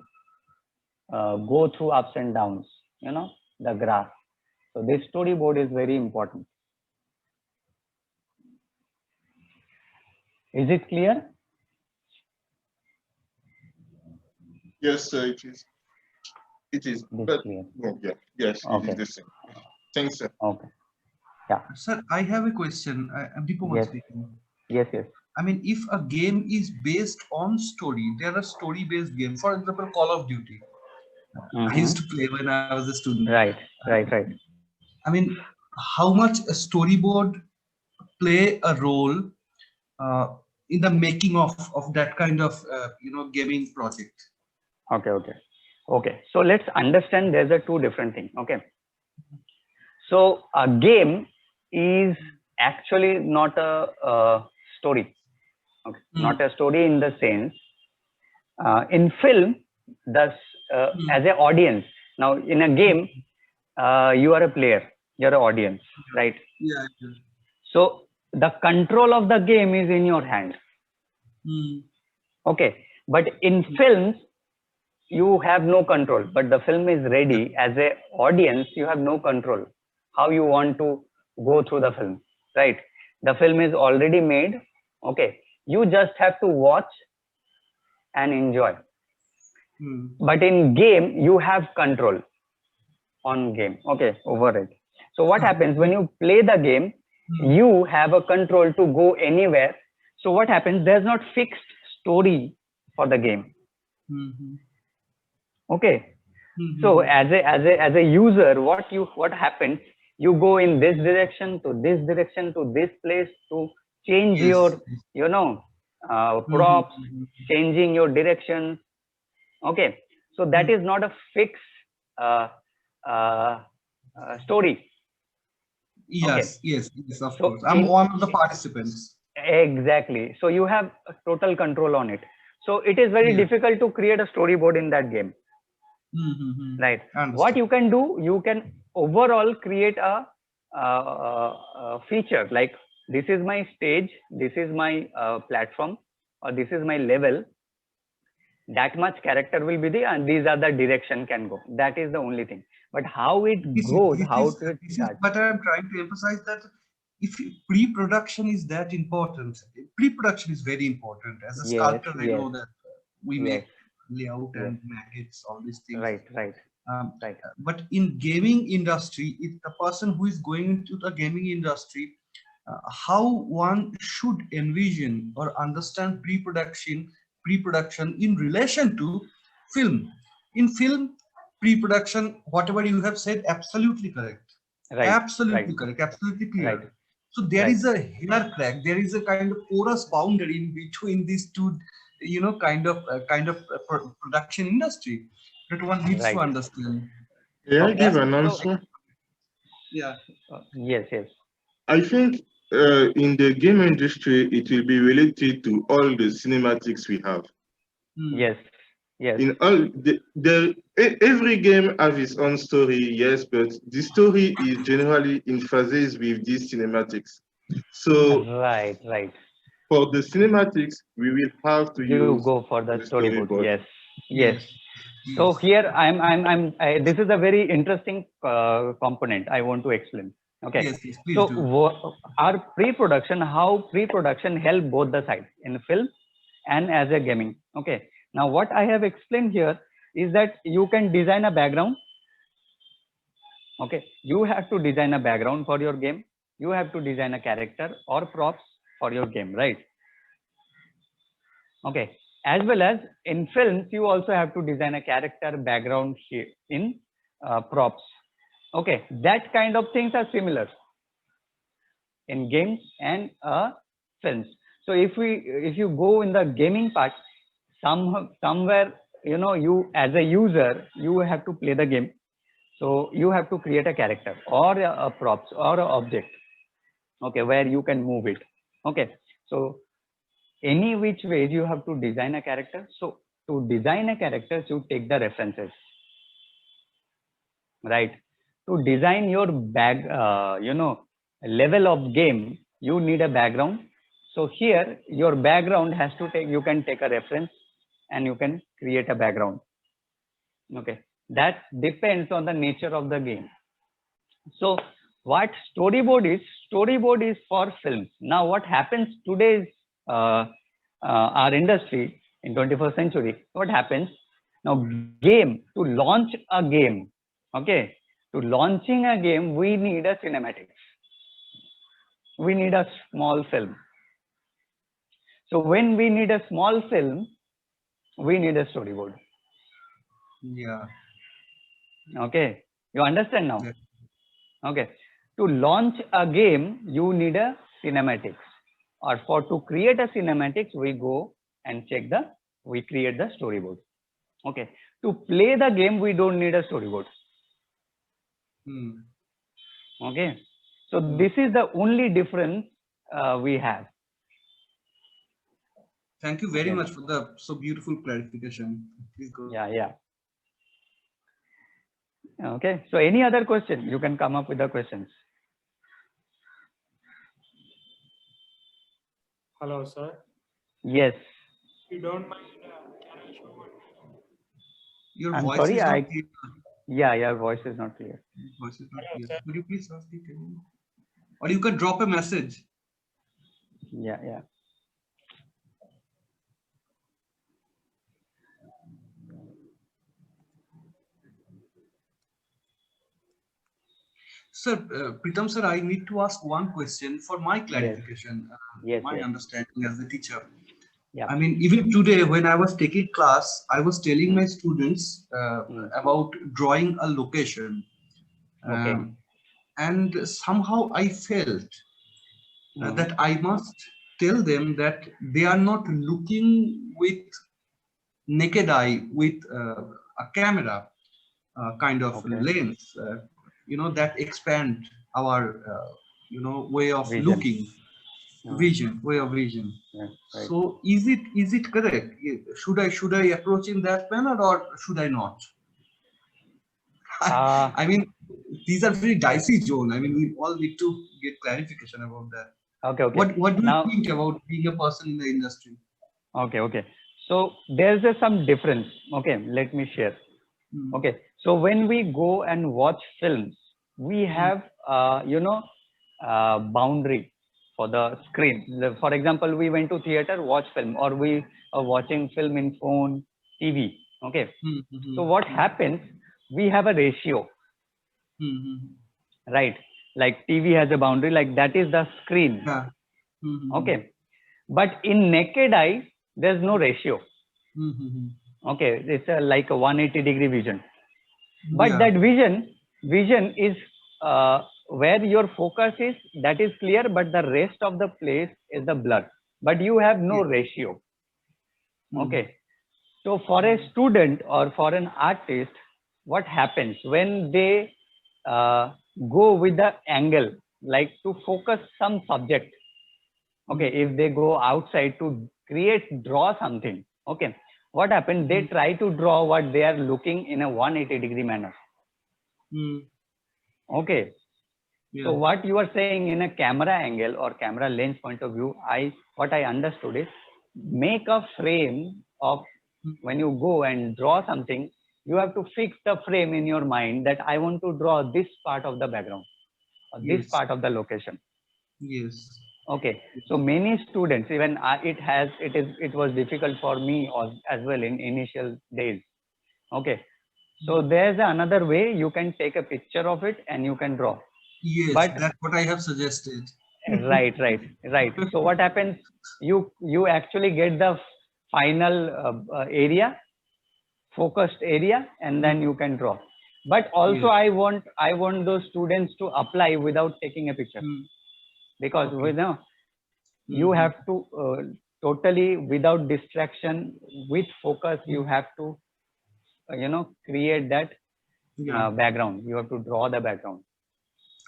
go through ups and downs, the graph. So this storyboard is very important. Is it clear? Yes, sir, it is. It is. But clear. no, yeah, yes, Okay. it is the same. Thanks, sir. Okay. Sir, I have a question. I'm Dipoman Yes. speaking. Yes. I mean, if a game is based on story, there are story-based games. For example, Call of Duty. I used to play when I was a student. Right. I mean, how much a storyboard play a role in the making of that kind of gaming project? Okay. So let's understand there's a two different things. Okay. So a game is actually not a story. Okay. Not a story in the sense. In film, thus as an audience. Now in a game, you are a player. You're an audience, right? Yeah. So the control of the game is in your hand. Okay, but in films you have no control, but the film is ready. As a audience you have no control how you want to go through the film, right? The film is already made. Okay, you just have to watch and enjoy. But in game you have control on game, okay, over it. So what happens when you play the game, you have a control to go anywhere. So what happens, there's not fixed story for the game. Okay. So as a user, what happens, you go in this direction to this direction to this place to change your props, changing your direction. Okay, so that is not a fixed story. Yes, of course. I'm one of the participants. Exactly. So you have total control on it. So it is very difficult to create a storyboard in that game. Right. What you can do, you can overall create a feature like this is my stage, this is my platform, or this is my level. That much character will be there, and these are the direction can go. That is the only thing. But how it goes, how to start. But I'm trying to emphasize that if pre-production is that important, pre-production is very important. As a sculptor, I know that we make layout and maquettes, all these things. Right. But in gaming industry, if the person who is going into the gaming industry, how one should envision or understand pre-production in relation to film. In film, pre-production, whatever you have said, absolutely correct. Absolutely correct. Absolutely clear. Right. So there is a hair crack. There is a kind of porous boundary in between these two, kind of production industry that one needs to understand. May I give an answer? Yeah. Yes. I think in the game industry, it will be related to all the cinematics we have. Yes. In all every game has its own story, yes, but the story is generally in phases with these cinematics. So right. For the cinematics, we will have to use go for the storyboard. Yes. So Yes. here this is a very interesting component I want to explain. Okay. Yes, please So do. our pre-production, how pre-production help both the sides in film and as a gaming. Okay. Now what I have explained here is that you can design a background, Okay, you have to design a background for your game. You have to design a character or props for your game, right? Okay, as well as in films, you also have to design a character background in props. Okay, that kind of things are similar in games and films. So if you go in the gaming part, somewhere, you know, you as a user, you have to play the game. So you have to create a character or a props or an object, okay, where you can move it. Okay, so any which ways you have to design a character. So to design a character, you take the references, right? To design your level of game, you need a background. So here your background has to take, you can take a reference and you can create a background. Okay, that depends on the nature of the game. So what storyboard is for films. Now what happens today's our industry in 21st century, what happens now, game, to launch a game, okay, to launching a game, we need a cinematics, we need a small film. So when we need a small film, we need a storyboard. Yeah. Okay, you understand now? Yeah. Okay, to launch a game, you need a cinematics, or to create a cinematics, we go and we create the storyboard. Okay, to play the game, we don't need a storyboard. Okay, so this is the only difference we have. Thank you very Okay. much for the so beautiful clarification. Please go. Yeah. Okay, so any other question, you can come up with the questions. Hello, sir. Yes. If you don't mind, can I show one? Your I'm voice sorry, is not clear. Yeah, your voice is not clear. Your voice is not Hello, clear. sir. Could you please speak again? Or you can drop a message. Yeah. Sir, Pritam sir, I need to ask one question for my clarification, Yes. my understanding as a teacher. Yeah. I mean, even today when I was taking class, I was telling my students about drawing a location. Okay. And somehow I felt that I must tell them that they are not looking with naked eye with a camera kind of Okay. lens, that expand our, way of Vision. looking, way of vision. Yeah, right. So is it correct? Should I approach in that manner or should I not? I mean, these are very dicey zone. I mean, we all need to get clarification about that. Okay. What do Now, you think about being a person in the industry? Okay. So there's some difference. Okay, let me share. Okay, so when we go and watch films, we have boundary for the screen. For example, we went to theater, watch film, or we are watching film in phone, TV. Okay, so what happens? We have a ratio, right? Like TV has a boundary, like that is the screen. Yeah. Okay, but in naked eye, there's no ratio. Okay, it's like a 180-degree vision. But Yeah. that vision is where your focus is, that is clear, but the rest of the place is the blur. But you have no ratio. Okay. So for a student or for an artist, what happens when they go with the angle, like to focus some subject? Okay, if they go outside to draw something, okay, what happened? They try to draw what they are looking in a 180-degree manner. Okay. Yeah. So what you are saying in a camera angle or camera lens point of view, what I understood is make a frame of when you go and draw something, you have to fix the frame in your mind that I want to draw this part of the background or this Yes. part of the location. Yes. Okay, so many students, even it was difficult for me as well in initial days. Okay, So there's another way you can take a picture of it and you can draw. Yes, But- that's what I have suggested. Right. So what happens? You actually get the final area, focused area, and then you can draw. But also, Yes. I want those students to apply without taking a picture, Mm, because Okay. you Mhm. have to totally without distraction, with focus, you have to create that Yeah, background. You have to draw the background.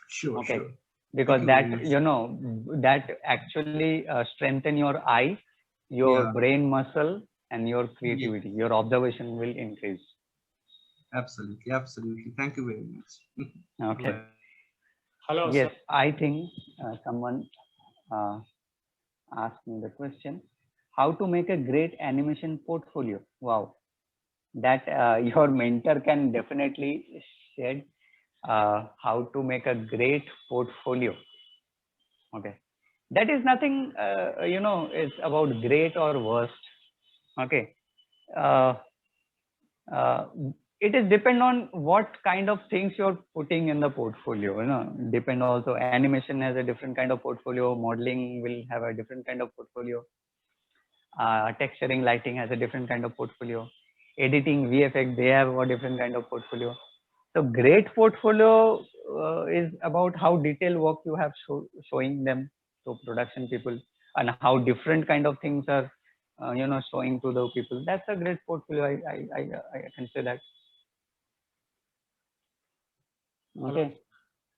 sure, Okay. sure. Because you that very much. that actually strengthen your eye, your Yeah. brain muscle, and your creativity. Your observation will increase. Absolutely, absolutely. Thank you very much. Okay. Right. Hello, Yes, sir. I think someone asked me the question: how to make a great animation portfolio? Wow, that your mentor can definitely shed how to make a great portfolio. Okay, that is nothing is about great or worst. Okay, uh, uh, it is depend on what kind of things you're putting in the portfolio. Depend also, animation has a different kind of portfolio, modeling will have a different kind of portfolio, texturing, lighting has a different kind of portfolio, editing, VFX, they have a different kind of portfolio. So great portfolio is about how detailed work you have showing them to production people, and how different kind of things are showing to the people. That's a great portfolio. I can say that. Okay.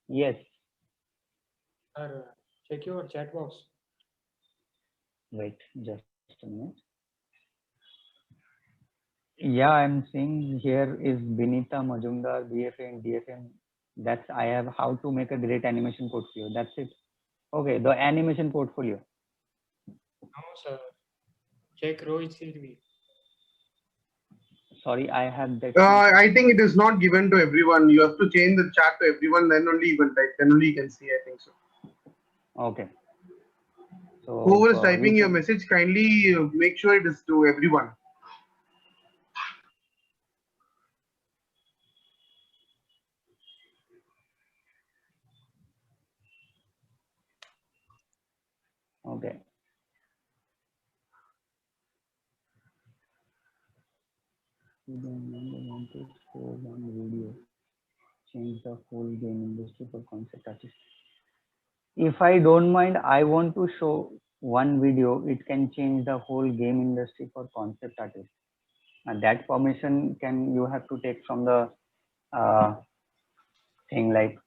Yes. Sir, check your chat box. Wait just a minute. Yeah, I'm seeing here is Binita Majumdar, BFA and DFM. That's I have how to make a great animation portfolio. That's it. Okay, the animation portfolio. No, sir. Check Rohit Silvi. Sorry, I have that. I think it is not given to everyone. You have to change the chat to everyone, then only you can type. Then only you can see. I think so. Okay. So Whoever is typing you your can- message, kindly make sure it is to everyone. Okay. You don't want to show one video, change the whole game industry for concept artist. If I don't mind, I want to show one video. It can change the whole game industry for concept artist. And that permission can you have to take from the thing like.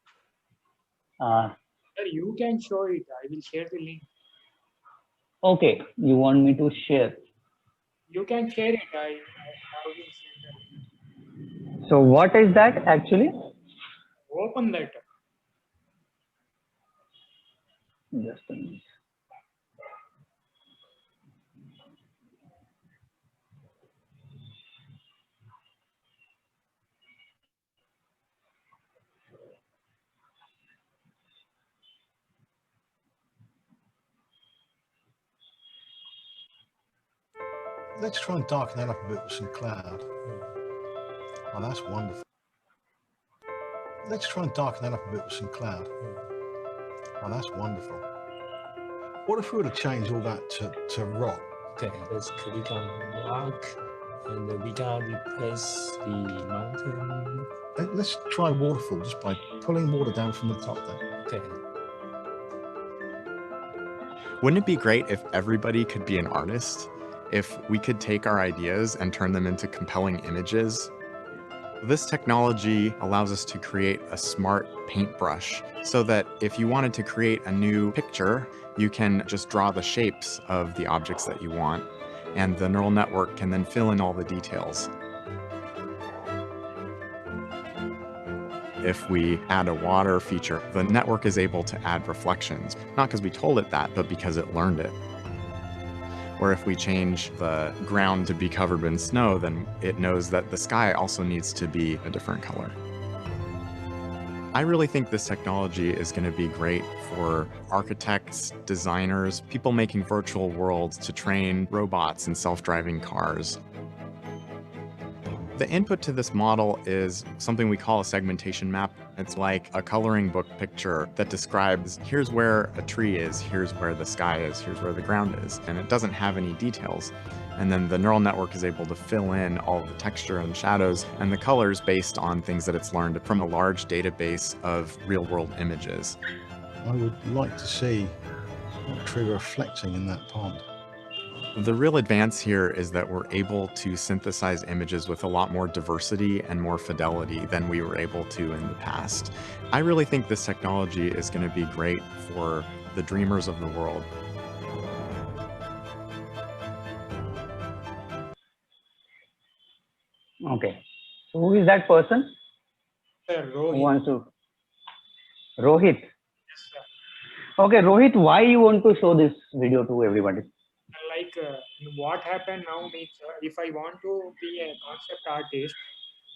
Sir, you can show it. I will share the link. Okay, you want me to share? You can share it. I will share the link. So what is that actually? Open that. Just a minute. Let's try and darken that up a bit with some cloud. Oh, that's wonderful. Let's try and darken that up a bit with some cloud. Oh, that's wonderful. What if we were to change all that to rock? Okay, let's click on rock, and we can replace the mountain. Let's try waterfall just by pulling water down from the top there. Okay. Wouldn't it be great if everybody could be an artist? If we could take our ideas and turn them into compelling images? This technology allows us to create a smart paintbrush so that if you wanted to create a new picture, you can just draw the shapes of the objects that you want, and the neural network can then fill in all the details. If we add a water feature, the network is able to add reflections, not because we told it that, but because it learned it. Or if we change the ground to be covered in snow, then it knows that the sky also needs to be a different color. I really think this technology is going to be great for architects, designers, people making virtual worlds to train robots and self-driving cars. The input to this model is something we call a segmentation map. It's like a coloring book picture that describes here's where a tree is, here's where the sky is, here's where the ground is, and it doesn't have any details. And then the neural network is able to fill in all of the texture and shadows and the colors based on things that it's learned from a large database of real-world images. I would like to see a tree reflecting in that pond. The real advance here is that we're able to synthesize images with a lot more diversity and more fidelity than we were able to in the past. I really think this technology is going to be great for the dreamers of the world. Okay. So who is that person? Sir, Who Rohit. wants to? Rohit. Yes, sir. Okay, Rohit, why you want to show this video to everybody? Like what happened now means if I want to be a concept artist,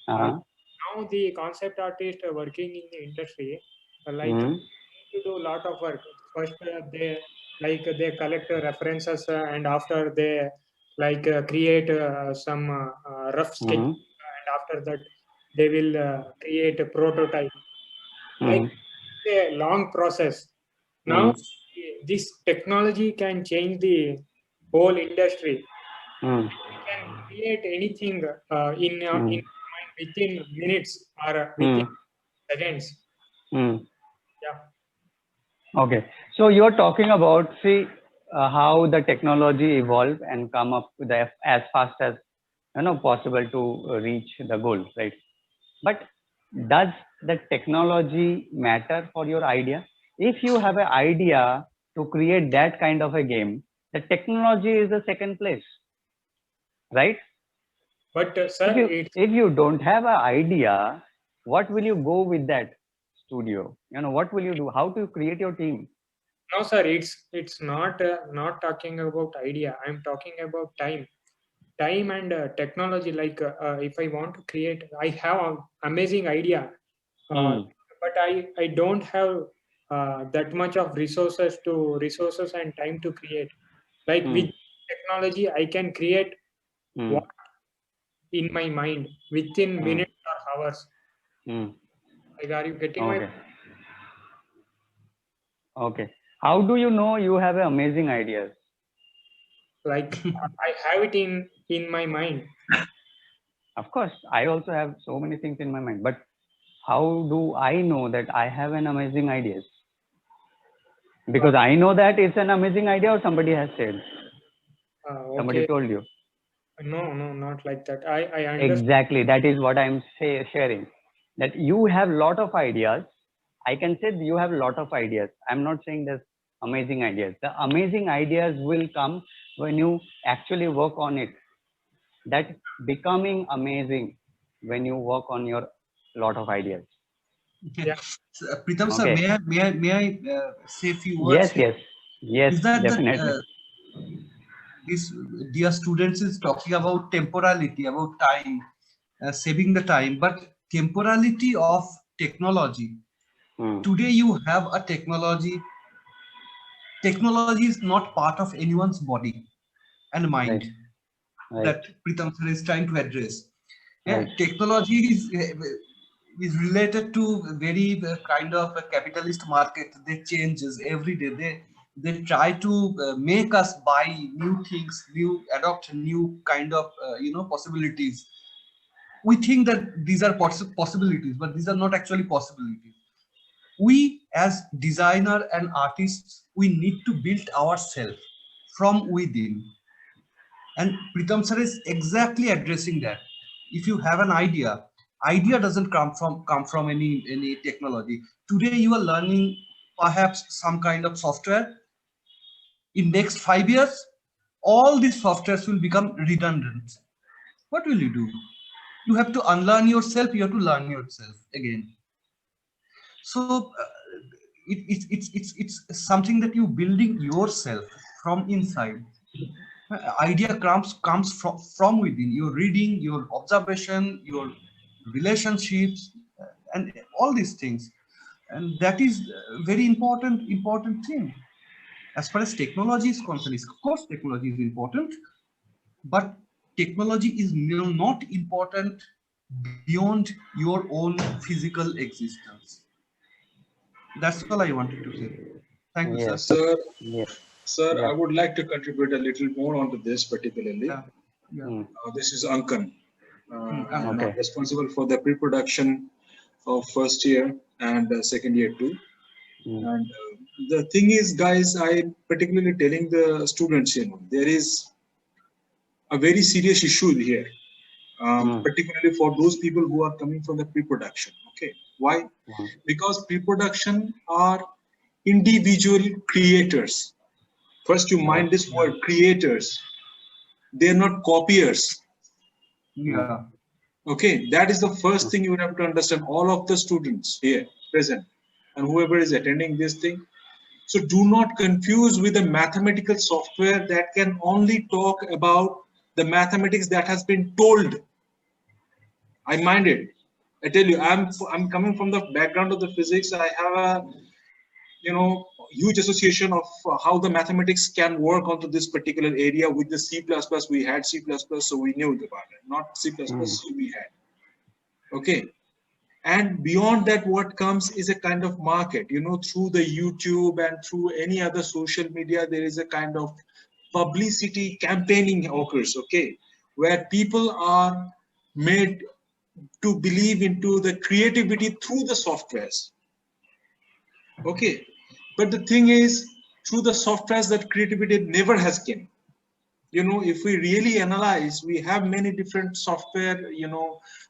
Uh-huh. now the concept artist working in the industry, like Mhm. need to do a lot of work. First, they collect references and after they create some rough sketch, Mhm. and after that they will create a prototype. Like Mhm. a long process. Now this technology can change the whole industry. Mhm. We can create anything in Mm. mind within minutes or within seconds. Mm. Yeah. Okay, so you're talking about, see, how the technology evolved and come up with the as fast as possible to reach the goal, right? But does the technology matter for your idea? If you have an idea to create that kind of a game, the technology is the second place, right? But sir, If you don't have an idea, what will you go with that studio? What will you do? How to create your team? no, sir, it's not talking about idea. I'm talking about time and technology. Like if I want to create, I have an amazing idea, but I don't have that much of resources and time to create. Like with technology, I can create what in my mind within minutes or hours. Like, are you getting my? Okay. Okay. How do you know you have amazing ideas? Like I have it in my mind. Of course, I also have so many things in my mind, but how do I know that I have an amazing ideas? Because I know that it's an amazing idea or somebody has said. Somebody Okay. told you. No, not like that. I understand. Exactly. That is what I'm sharing. That you have lot of ideas. I can say you have a lot of ideas. I'm not saying there's amazing ideas. The amazing ideas will come when you actually work on it. That becoming amazing when you work on your lot of ideas. Yeah. So, Pritam sir, Okay. may I say a few words? Yes, Is that definitely. This dear students is talking about temporality, about time, saving the time, but temporality of technology. Today you have a technology. Technology is not part of anyone's body and mind. Right. That Pritam sir is trying to address. Yeah, Right. technology is related to very kind of a capitalist market. They changes every day. They try to make us buy new things, adopt new kind of possibilities. We think that these are possibilities, but these are not actually possibilities. We as designer and artists, we need to build ourselves from within. And Pritam sir is exactly addressing that. If you have an idea doesn't come from any technology. Today you are learning perhaps some kind of software. In next 5 years, all these softwares will become redundant. What will you do? You have to unlearn yourself. You have to learn yourself again. So it's something that you building yourself from inside. Idea comes from within. Your reading, your observation, your relationships, and all these things, and that is a very important thing. As far as technology is concerned, of course technology is important, but technology is not important beyond your own physical existence. That's all I wanted to say. Thank you, sir. Yes. Sir, Yes. sir, Yeah. I would like to contribute a little more onto this particularly. Yeah. Yeah. Mm. This is Ankan. I'm Okay. responsible for the pre-production of first year and second year too. Mm. And the thing is, guys, I'm particularly telling the students, there is a very serious issue here, particularly for those people who are coming from the pre-production. Okay, why? Because pre-production are individual creators. First, you mind this word, creators. They're not copiers. Yeah. Okay, that is the first thing you have to understand. All of the students here present and whoever is attending this thing. So do not confuse with a mathematical software that can only talk about the mathematics that has been told. I mind it. I tell you, I'm coming from the background of the physics. I have a huge association of how the mathematics can work onto this particular area. With the C++, we had C++, so we knew about it. Not C++, we had. Okay. And beyond that, what comes is a kind of market, through the YouTube and through any other social media, there is a kind of publicity campaigning occurs, okay, where people are made to believe into the creativity through the softwares. Okay. But the thing is, through the softwares, that creativity never has came. If we really analyze, we have many different software,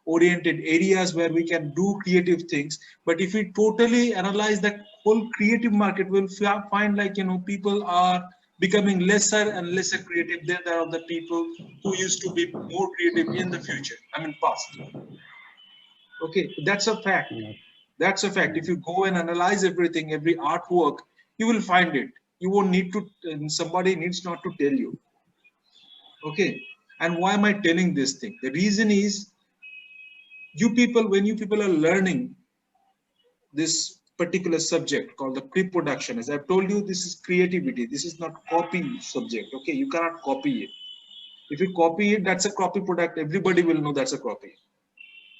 oriented areas where we can do creative things. But if we totally analyze the whole creative market, we'll find like, people are becoming lesser and lesser creative than there are the people who used to be more creative in the future, past. Okay, that's a fact. That's a fact. If you go and analyze everything, every artwork, you will find it. You won't need to, somebody needs not to tell you. Okay, and why am I telling this thing? The reason is, when you people are learning this particular subject called the pre-production, as I've told you, this is creativity. This is not copy subject. Okay, you cannot copy it. If you copy it, that's a copy product. Everybody will know that's a copy.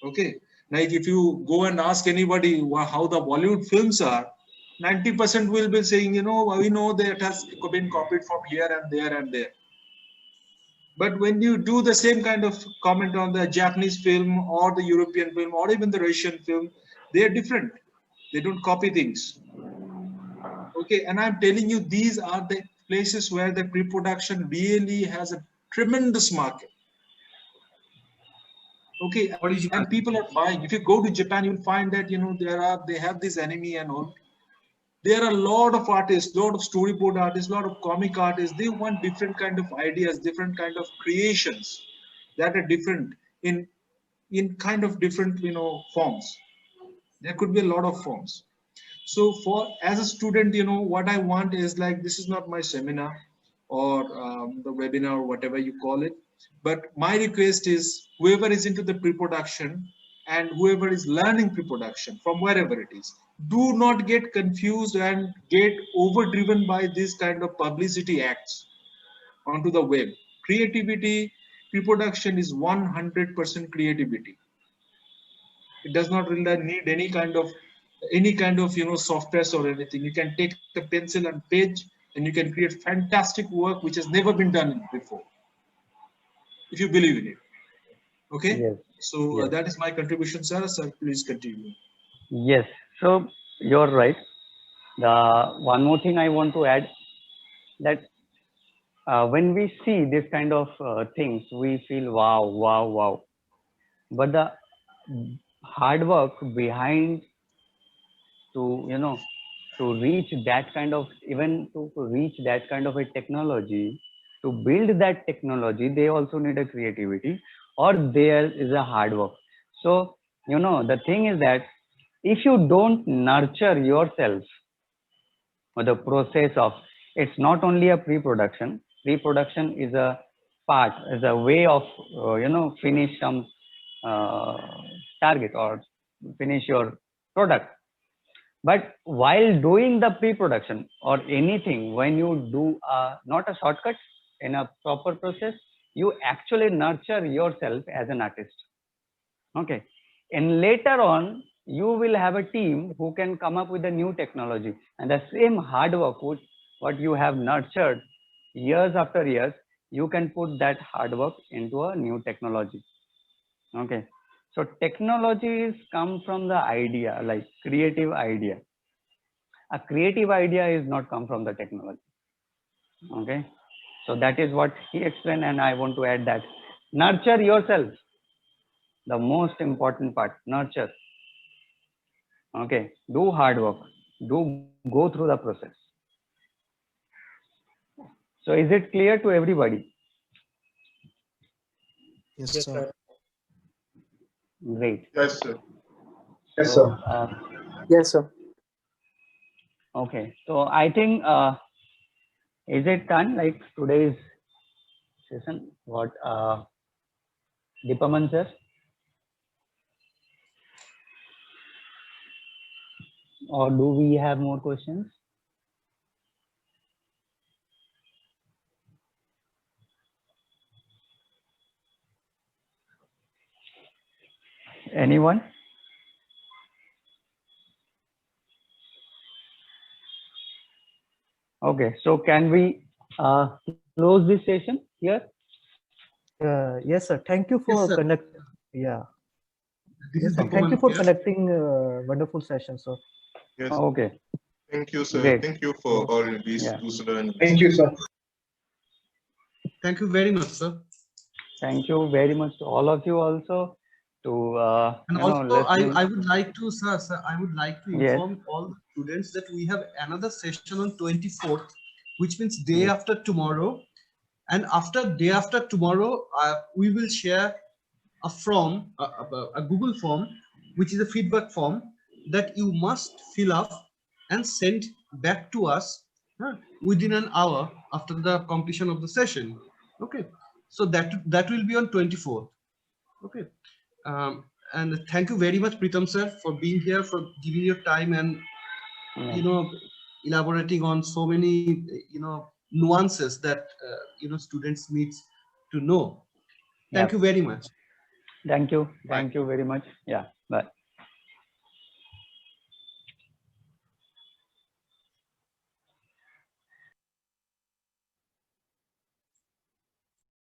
Okay, like if you go and ask anybody how the Bollywood films are, 90% will be saying, we know that has been copied from here and there and there. But when you do the same kind of comment on the Japanese film or the European film or even the Russian film, they are different. They don't copy things. Okay, and I'm telling you, these are the places where the pre-production really has a tremendous market. Okay, and people are buying. If you go to Japan, you'll find that they have this anime and all. There are a lot of artists, lot of storyboard artists, lot of comic artists. They want different kind of ideas, different kind of creations that are different in kind of different forms. There could be a lot of forms. So as a student, what I want is like, this is not my seminar or the webinar or whatever you call it, but my request is whoever is into the pre-production and whoever is learning pre-production from wherever it is, do not get confused and get overdriven by this kind of publicity acts onto the web. Creativity, pre-production is 100% creativity. It does not really need any kind of softwares or anything. You can take a pencil and page and you can create fantastic work which has never been done before, if you believe in it. Okay. Yes. So that is my contribution, sir. Sir, please continue. Yes. So you're right. The one more thing I want to add, that when we see this kind of things, we feel wow, wow, wow. But the hard work behind to reach that kind of, even to reach that kind of a technology, to build that technology, they also need a creativity, or there is a hard work. So the thing is that if you don't nurture yourself, or the process of, it's not only a pre-production is a part, is a way of finish some target or finish your product. But while doing the pre-production or anything, when you do not a shortcut in a proper process, you actually nurture yourself as an artist. Okay. And later on, you will have a team who can come up with a new technology, and the same hard work, what you have nurtured years after years, you can put that hard work into a new technology. Okay. So technologies come from the idea, like creative idea. A creative idea is not come from the technology. Okay. So that is what he explained, and I want to add that nurture yourself. The most important part, nurture. Okay. Do hard work. Do go through the process. So is it clear to everybody? Yes, Yes, sir. sir. Great. Yes, sir. Yes, So, sir. Yes, sir. okay. So I think, is it done? Like today's session? What, Deepaman sir? Or do we have more questions? Anyone? Okay, so can we close this session here? Yes, sir. Thank you for sir. connect. Yeah. This Yes, is sir. Thank you Deepaman for here. connecting. Wonderful session, sir. Yes. Okay, Thank you, sir. great. Thank you for So, all these yeah. learnings. Thank you, sir. Thank you very much, sir. Thank you very much to all of you also to And you know, also, listening. I would like to, sir, I would like to Yes. inform all the students that we have another session on 24th, which means day Yes. after tomorrow. And after day after tomorrow, we will share a form, a Google form, which is a feedback form that you must fill up and send back to us within an hour after the completion of the session. Okay, so that will be on 24th. Okay, and thank you very much, Pritam sir, for being here, for giving your time and elaborating on so many nuances that students need to know. Thank Yep. you very much. Thank you. Bye. Thank you very much. Yeah. Bye.